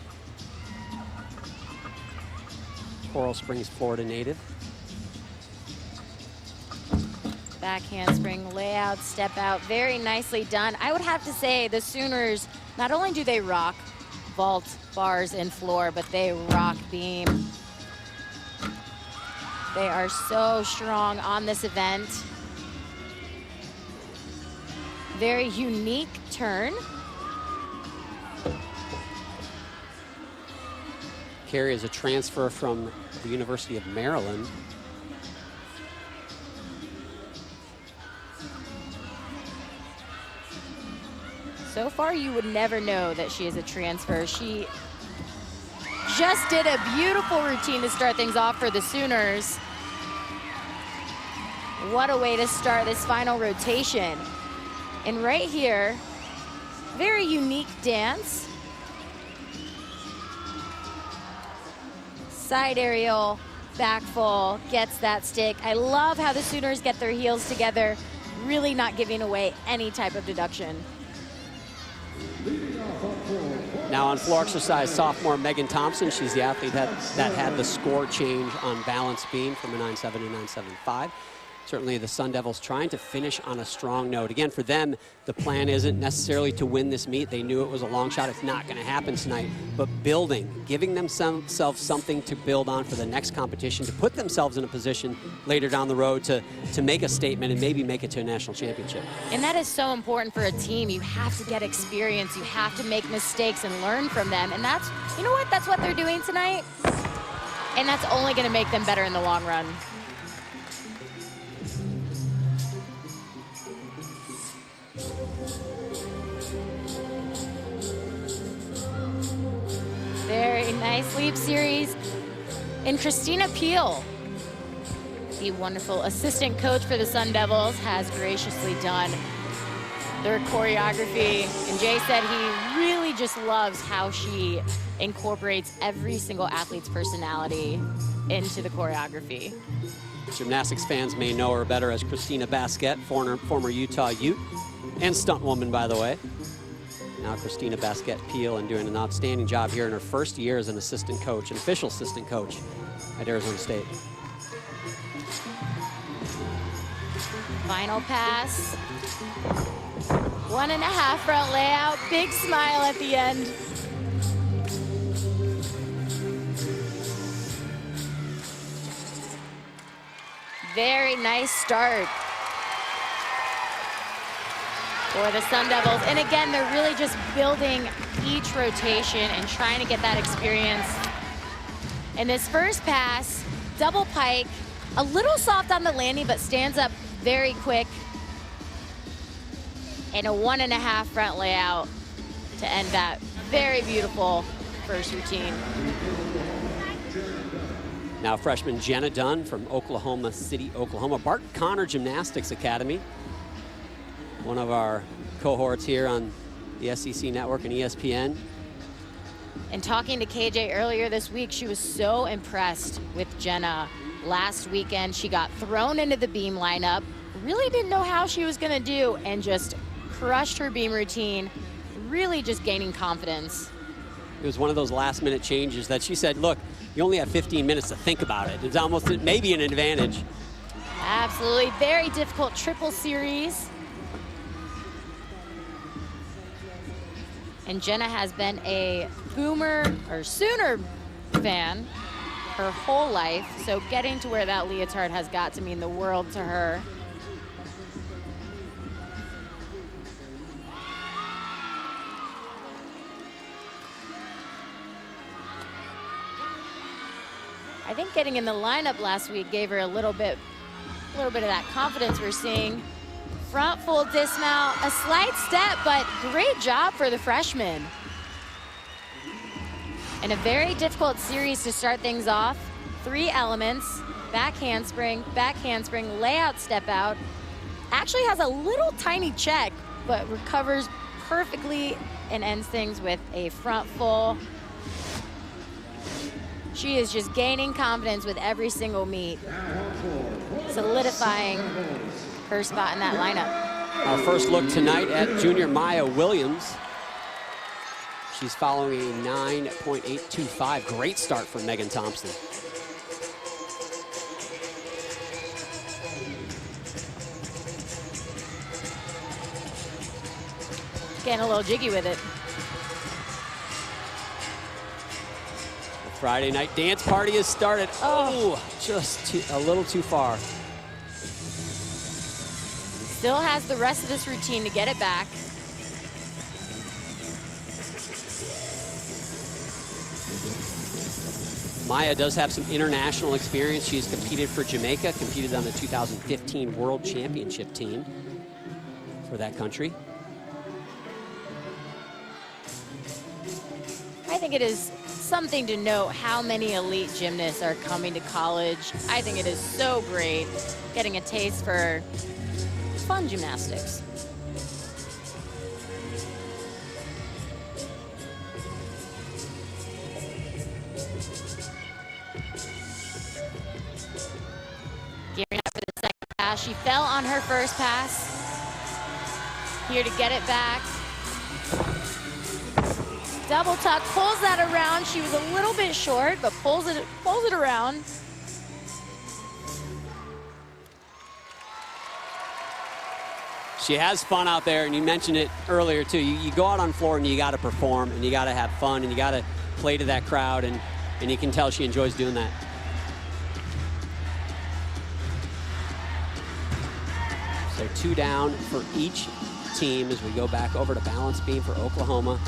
Coral Springs, Florida native. Back handspring, layout, step out, very nicely done. I would have to say the Sooners, not only do they rock vault, bars, and floor, but they rock beam. They are so strong on this event. Very unique turn. Carrie is a transfer from the University of Maryland. So far, you would never know that she is a transfer. She just did a beautiful routine to start things off for the Sooners. What a way to start this final rotation. And right here, very unique dance. Side aerial, back full, gets that stick. I love how the Sooners get their heels together, really not giving away any type of deduction. Now on floor exercise, sophomore Megan Thompson. She's the athlete that had the score change on balance beam from a 9.7 to 9.75. Certainly the Sun Devils trying to finish on a strong note. Again, for them, the plan isn't necessarily to win this meet. They knew it was a long shot. It's not going to happen tonight. But building, giving themselves something to build on for the next competition, to put themselves in a position later down the road to make a statement and maybe make it to a national championship. And that is so important for a team. You have to get experience. You have to make mistakes and learn from them. And that's, you know what? That's what they're doing tonight. And that's only going to make them better in the long run. Very nice leap series. And Christina Peel, the wonderful assistant coach for the Sun Devils, has graciously done their choreography. And Jay said he really just loves how she incorporates every single athlete's personality into the choreography. Gymnastics fans may know her better as Christina Basquette, former Utah Ute, and stunt woman, by the way. Now Christina Basquette Peel, and doing an outstanding job here in her first year as an assistant coach, an official assistant coach at Arizona State. Final pass. 1.5 front layout, big smile at the end. Very nice start for the Sun Devils. And again, they're really just building each rotation and trying to get that experience. And this first pass, double pike, a little soft on the landing, but stands up very quick. And a 1.5 front layout to end that very beautiful first routine. Now freshman Jenna Dunn from Oklahoma City, Oklahoma, Bart Connor Gymnastics Academy. One of our cohorts here on the SEC Network and ESPN. And talking to KJ earlier this week, she was so impressed with Jenna. Last weekend, she got thrown into the beam lineup, really didn't know how she was gonna do, and just crushed her beam routine, really just gaining confidence. It was one of those last minute changes that she said, look, you only have 15 minutes to think about it. It's almost maybe an advantage. Absolutely, very difficult triple series. And Jenna has been a Boomer or Sooner fan her whole life, so getting to wear that leotard has got to mean the world to her. I think getting in the lineup last week gave her a little bit of that confidence we're seeing. Front full dismount, a slight step, but great job for the freshman. And a very difficult series to start things off. 3 elements, back handspring, layout step out. Actually has a little tiny check, but recovers perfectly and ends things with a front full. She is just gaining confidence with every single meet, solidifying her spot in that lineup. Our first look tonight at junior Maya Williams. She's following a 9.825. Great start from Megan Thompson. Getting a little jiggy with it. The Friday night dance party has started. Oh, just a little too far. Still has the rest of this routine to get it back. Maya does have some international experience. She's competed for Jamaica, competed on the 2015 World Championship team for that country. I think it is something to note how many elite gymnasts are coming to college. I think it is so great getting a taste for fun gymnastics. Gearing up for the second pass. She fell on her first pass. Here to get it back. Double tuck, pulls that around. She was a little bit short, but pulls it around. She has fun out there, and you mentioned it earlier too. You go out on floor and you got to perform, and you got to have fun, and you got to play to that crowd, and you can tell she enjoys doing that. So 2 down for each team as we go back over to balance beam for Oklahoma.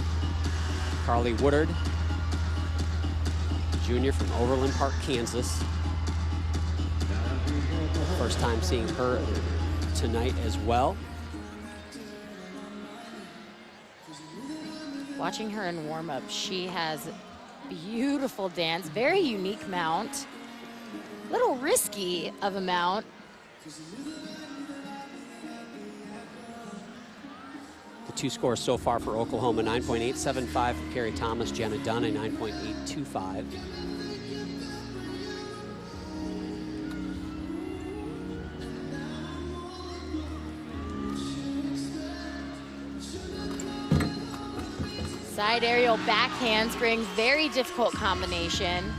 Carly Woodard, junior from Overland Park, Kansas. First time seeing her tonight as well. Watching her in warm-up, she has Beautiful dance, very unique mount. Little risky of a mount. The two scores so far for Oklahoma, 9.875 for Carrie Thomas, Jenna Dunn, a 9.825. Side aerial back handspring, very difficult combination.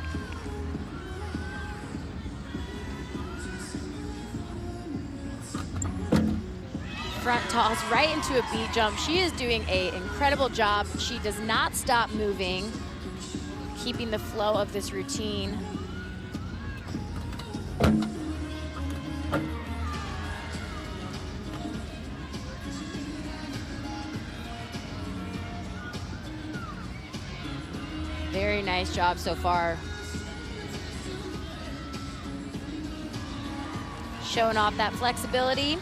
Front toss right into a beat jump. She is doing an incredible job. She does not stop moving, keeping the flow of this routine. Very nice job so far. Showing off that flexibility.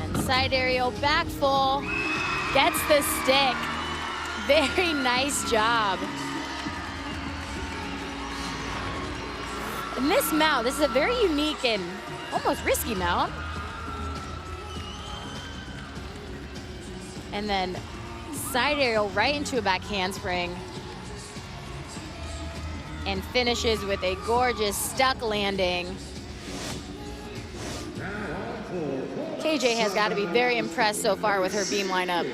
And side aerial back full. Gets the stick. Very nice job. And this mount, this is a very unique and almost risky mount. And then side aerial right into a back handspring. And finishes with a gorgeous stuck landing. KJ has got to be very impressed so far with her beam lineup.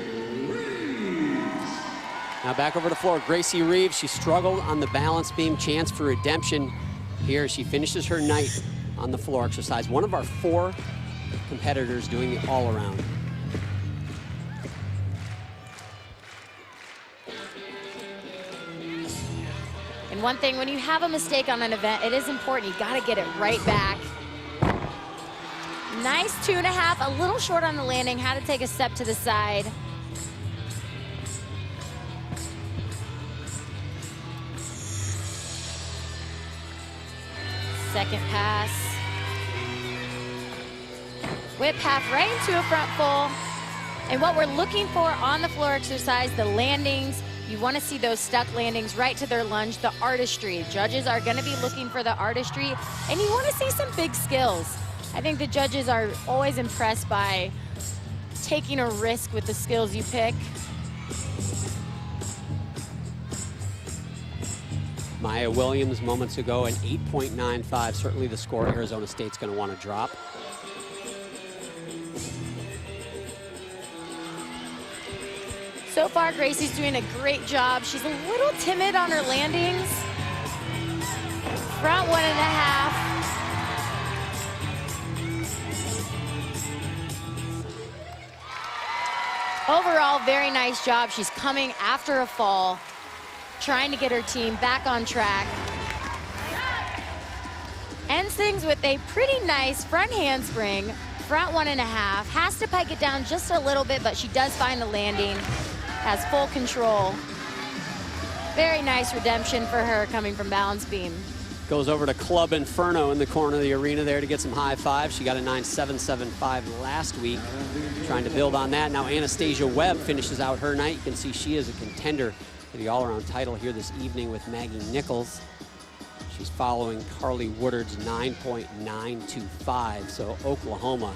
Now back over the floor, Gracie Reeves. She struggled on the balance beam, chance for redemption. Here she finishes her night on the floor exercise. One of our 4 competitors doing the all-around. And one thing, when you have a mistake on an event, it is important. You got to get it right back. Nice 2.5, a little short on the landing. Had to take a step to the side. Second pass. Whip half right into a front full. And what we're looking for on the floor exercise, the landings, you want to see those stuck landings right to their lunge, the artistry. Judges are going to be looking for the artistry, and you want to see some big skills. I think the judges are always impressed by taking a risk with the skills you pick. Maya Williams moments ago, an 8.95, certainly the score Arizona State's going to want to drop. So far, Gracie's doing a great job. She's a little timid on her landings. Front 1.5. Overall, very nice job. She's coming after a fall, trying to get her team back on track. Ends things with a pretty nice front handspring, front 1.5. Has to pike it down just a little bit, but she does find the landing. Has full control. Very nice redemption for her coming from balance beam. Goes over to Club Inferno in the corner of the arena there to get some high fives. She got a 9.775 last week. Trying to build on that. Now Anastasia Webb finishes out her night. You can see she is a contender for the all-around title here this evening with Maggie Nichols. She's following Carly Woodard's 9.925. So Oklahoma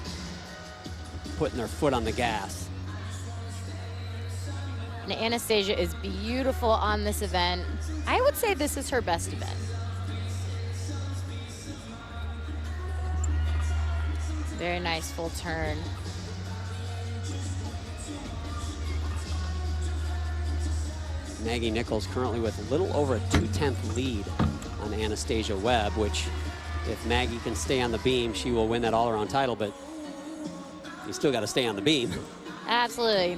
putting their foot on the gas. And Anastasia is beautiful on this event. I would say this is her best event. Very nice full turn. Maggie Nichols currently with a little over a 2/10 lead on Anastasia Webb, which if Maggie can stay on the beam, she will win that all-around title, but you still got to stay on the beam. Absolutely.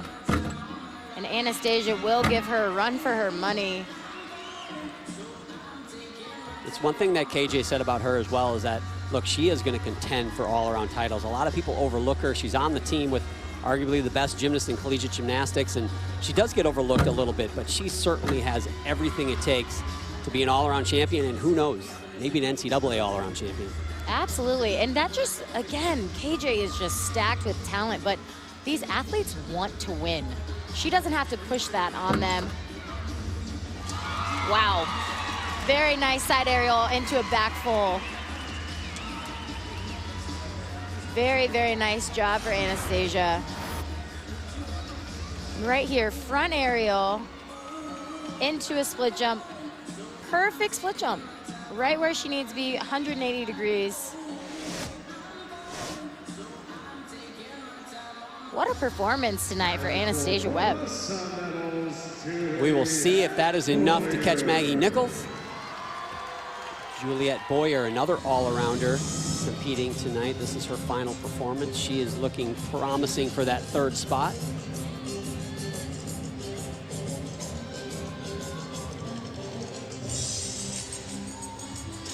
And Anastasia will give her a run for her money. It's one thing that KJ said about her as well is that, look, she is going to contend for all-around titles. A lot of people overlook her. She's on the team with arguably the best gymnast in collegiate gymnastics, and she does get overlooked a little bit, but she certainly has everything it takes to be an all-around champion, and who knows, maybe an NCAA all-around champion. Absolutely, and that just, again, KJ is just stacked with talent, but these athletes want to win. She doesn't have to push that on them. Wow, very nice side aerial into a back full. Very, very nice job for Anastasia. Right here, front aerial into a split jump. Perfect split jump. Right where she needs to be, 180 degrees. What a performance tonight for Anastasia Webb. We will see if that is enough to catch Maggie Nichols. Juliette Boyer, another all-arounder, competing tonight. This is her final performance. She is looking promising for that third spot.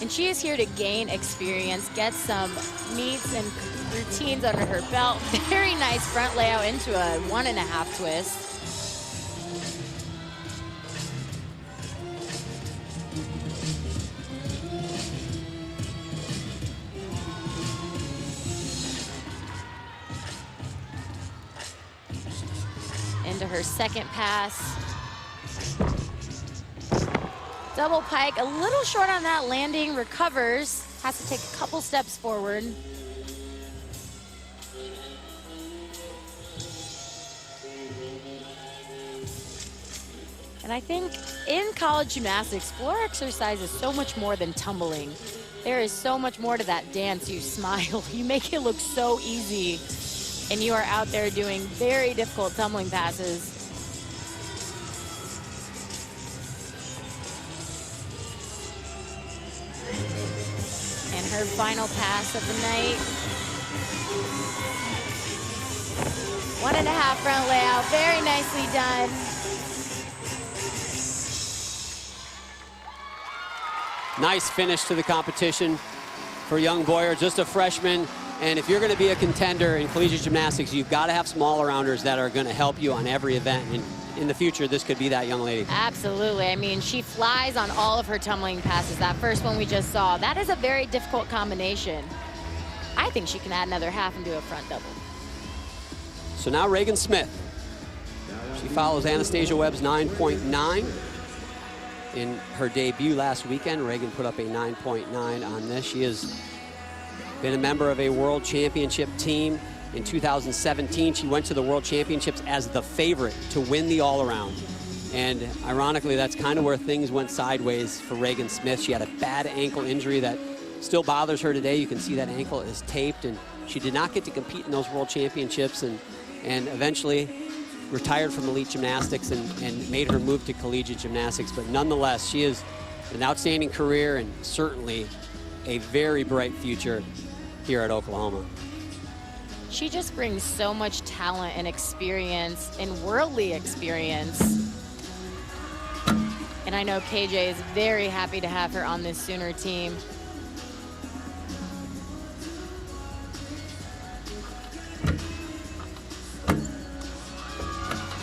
And she is here to gain experience, get some meets and routines under her belt. Very nice front layout into a 1.5 twist. Into her second pass. Double pike, a little short on that landing, recovers, has to take a couple steps forward. And I think in college gymnastics, floor exercise is so much more than tumbling. There is so much more to that dance. You smile, you make it look so easy, and you are out there doing very difficult tumbling passes. Her final pass of the night. 1.5 front layout, very nicely done. Nice finish to the competition for young Boyer, just a freshman. And if you're going to be a contender in collegiate gymnastics, you've got to have some all-arounders that are going to help you on every event. And in the future, this could be that young lady. Absolutely. I mean, she flies on all of her tumbling passes. That first one we just saw, that is a very difficult combination. I think she can add another half and do a front double. So now Reagan Smith. She follows Anastasia Webb's 9.9. In her debut last weekend, Reagan put up a 9.9 on this. She has been a member of a world championship team. In 2017, she went to the World Championships as the favorite to win the all-around. And ironically, that's kind of where things went sideways for Reagan Smith. She had a bad ankle injury that still bothers her today. You can see that ankle is taped, and she did not get to compete in those World Championships, and eventually retired from elite gymnastics and made her move to collegiate gymnastics. But nonetheless, she has an outstanding career and certainly a very bright future here at Oklahoma. She just brings so much talent and experience and worldly experience. And I know KJ is very happy to have her on this Sooner team.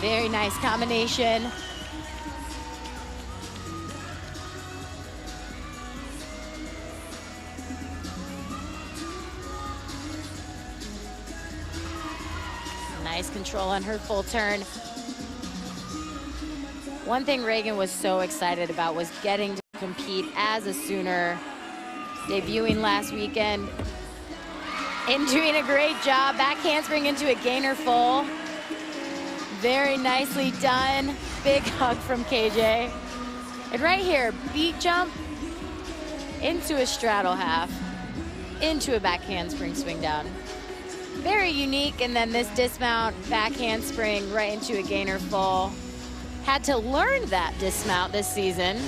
Very nice combination. Nice control on her full turn. One thing Reagan was so excited about was getting to compete as a Sooner, debuting last weekend and doing a great job. Back handspring into a gainer full. Very nicely done. Big hug from KJ. And right here, beat jump into a straddle half, into a back handspring swing down. Very unique, and then this dismount, back handspring right into a gainer full. Had to learn that dismount this season.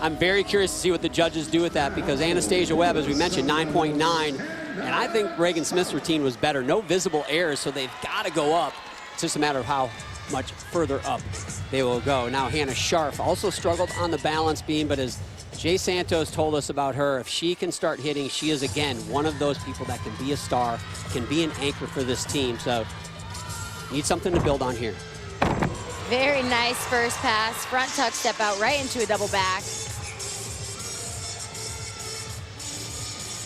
I'm very curious to see what the judges do with that, because Anastasia Webb, as we mentioned, 9.9, and I think Reagan Smith's routine was better. No visible errors, so they've got to go up. It's just a matter of how much further up they will go. Now Hannah Scharf also struggled on the balance beam, but as Jay Santos told us about her, if she can start hitting, she is again one of those people that can be a star, can be an anchor for this team. So need something to build on here. Very nice first pass, front tuck step out right into a double back.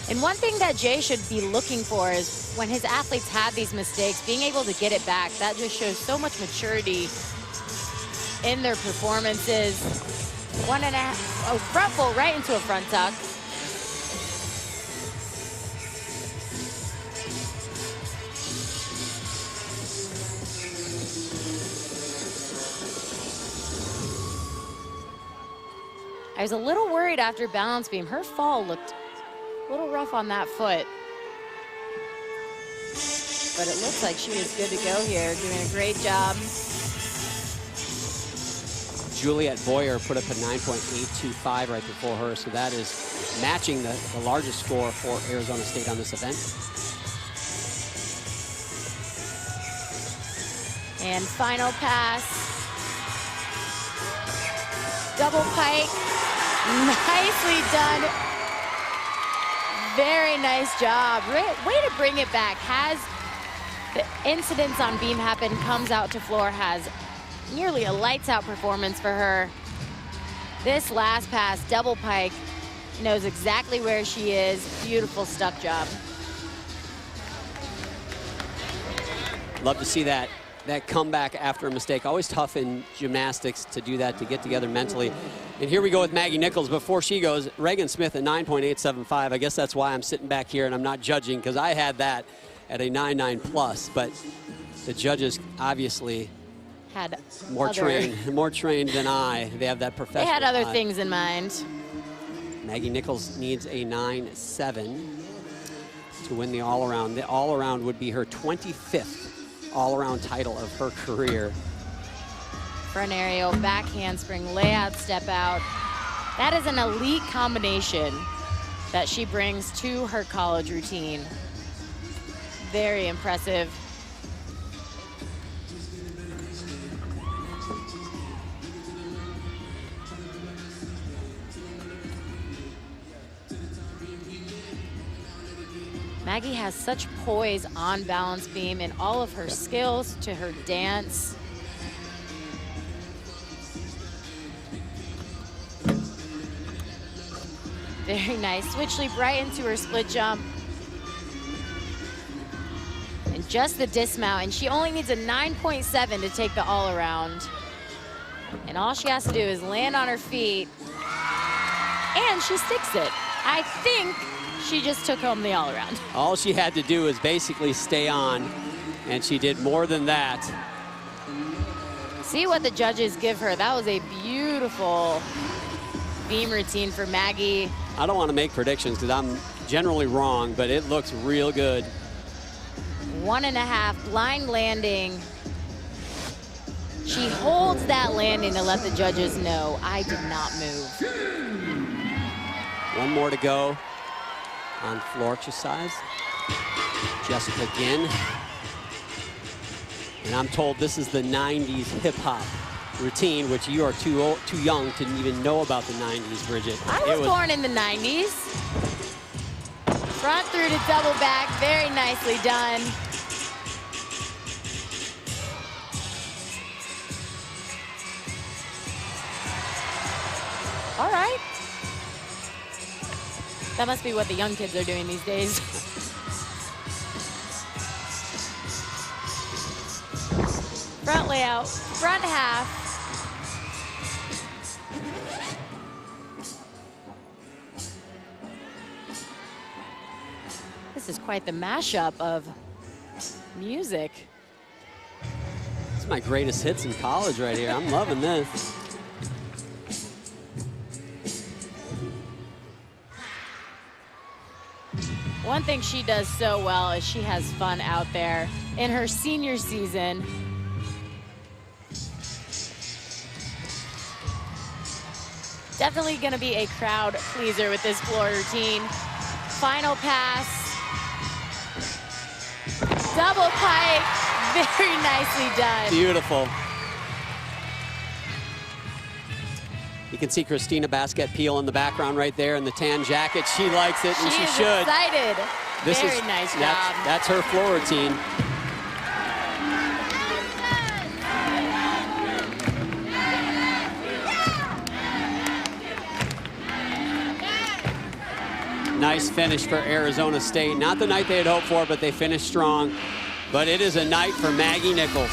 And one thing that Jay should be looking for is when his athletes have these mistakes, being able to get it back. That just shows so much maturity in their performances. 1.5, oh, front full right into a front tuck. I was a little worried after balance beam. Her fall looked a little rough on that foot. But it looks like she is good to go here, doing a great job. Juliet Boyer put up a 9.825 right before her, so that is matching the largest score for Arizona State on this event. And final pass. Double pike. Nicely done. Very nice job. Way to bring it back. Has the incidents on beam happen, comes out to floor, has nearly a lights out performance for her. This last pass, double pike, knows exactly where she is. Beautiful stuck job. Love to see that comeback after a mistake. Always tough in gymnastics to do that, to get together mentally. And here we go with Maggie Nichols. Before she goes, Reagan Smith at 9.875. I guess that's why I'm sitting back here and I'm not judging, because I had that at a 9.9 plus. But the judges obviously had more trained than I. They have that professional. They had other things in mind. Maggie Nichols needs a 9.7 to win the all-around. The all-around would be her 25th all-around title of her career. Front aerial, back handspring, layout, step out. That is an elite combination that she brings to her college routine. Very impressive. Maggie has such poise on balance beam in all of her skills, to her dance. Very nice. Switch leap right into her split jump. And just the dismount, and she only needs a 9.7 to take the all around. And all she has to do is land on her feet, and she sticks it. I think she just took home the all around. All she had to do is basically stay on, and she did more than that. See what the judges give her. That was a beautiful beam routine for Maggie. I don't want to make predictions because I'm generally wrong, but it looks real good. 1.5, blind landing. She holds that landing to let the judges know, I did not move. One more to go on floor exercise. Jessica Ginn. And I'm told this is the 90s hip hop routine, which you are too young to even know about the 90s, Bridget. I was born in the 90s. Front through to double back, very nicely done. All right. That must be what the young kids are doing these days. Front layout, front half. This is quite the mashup of music. This is my greatest hits in college right here. I'm loving this. One thing she does so well is she has fun out there in her senior season. Definitely going to be a crowd pleaser with this floor routine. Final pass. Double pike. Very nicely done. Beautiful. You can see Christina Basquette-Peel in the background right there in the tan jacket. She likes it, and she should. Excited. Very nice job. That's her floor routine. Nice finish for Arizona State. Not the night they had hoped for, but they finished strong. But it is a night for Maggie Nichols.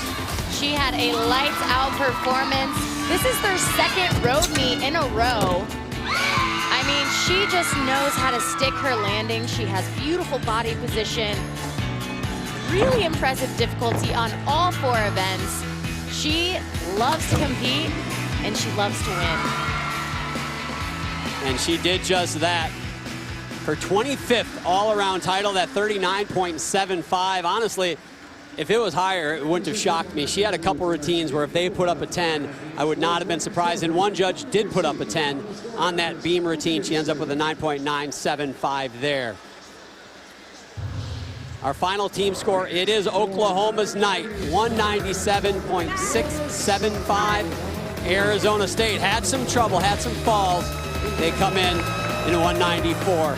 She had a lights out performance. This is their second road meet in a row. I mean, she just knows how to stick her landing. She has beautiful body position. Really impressive difficulty on all 4 events. She loves to compete, and she loves to win. And she did just that. Her 25th all-around title, that 39.75. Honestly, if it was higher, it wouldn't have shocked me. She had a couple routines where if they put up a 10, I would not have been surprised. And one judge did put up a 10 on that beam routine. She ends up with a 9.975 there. Our final team score, it is Oklahoma's night, 197.675. Arizona State had some trouble, had some falls. They come in 194.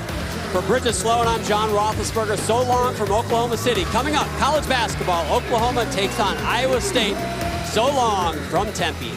For Bridget Sloan, I'm John Roethlisberger. So long from Oklahoma City. Coming up, college basketball. Oklahoma takes on Iowa State. So long from Tempe.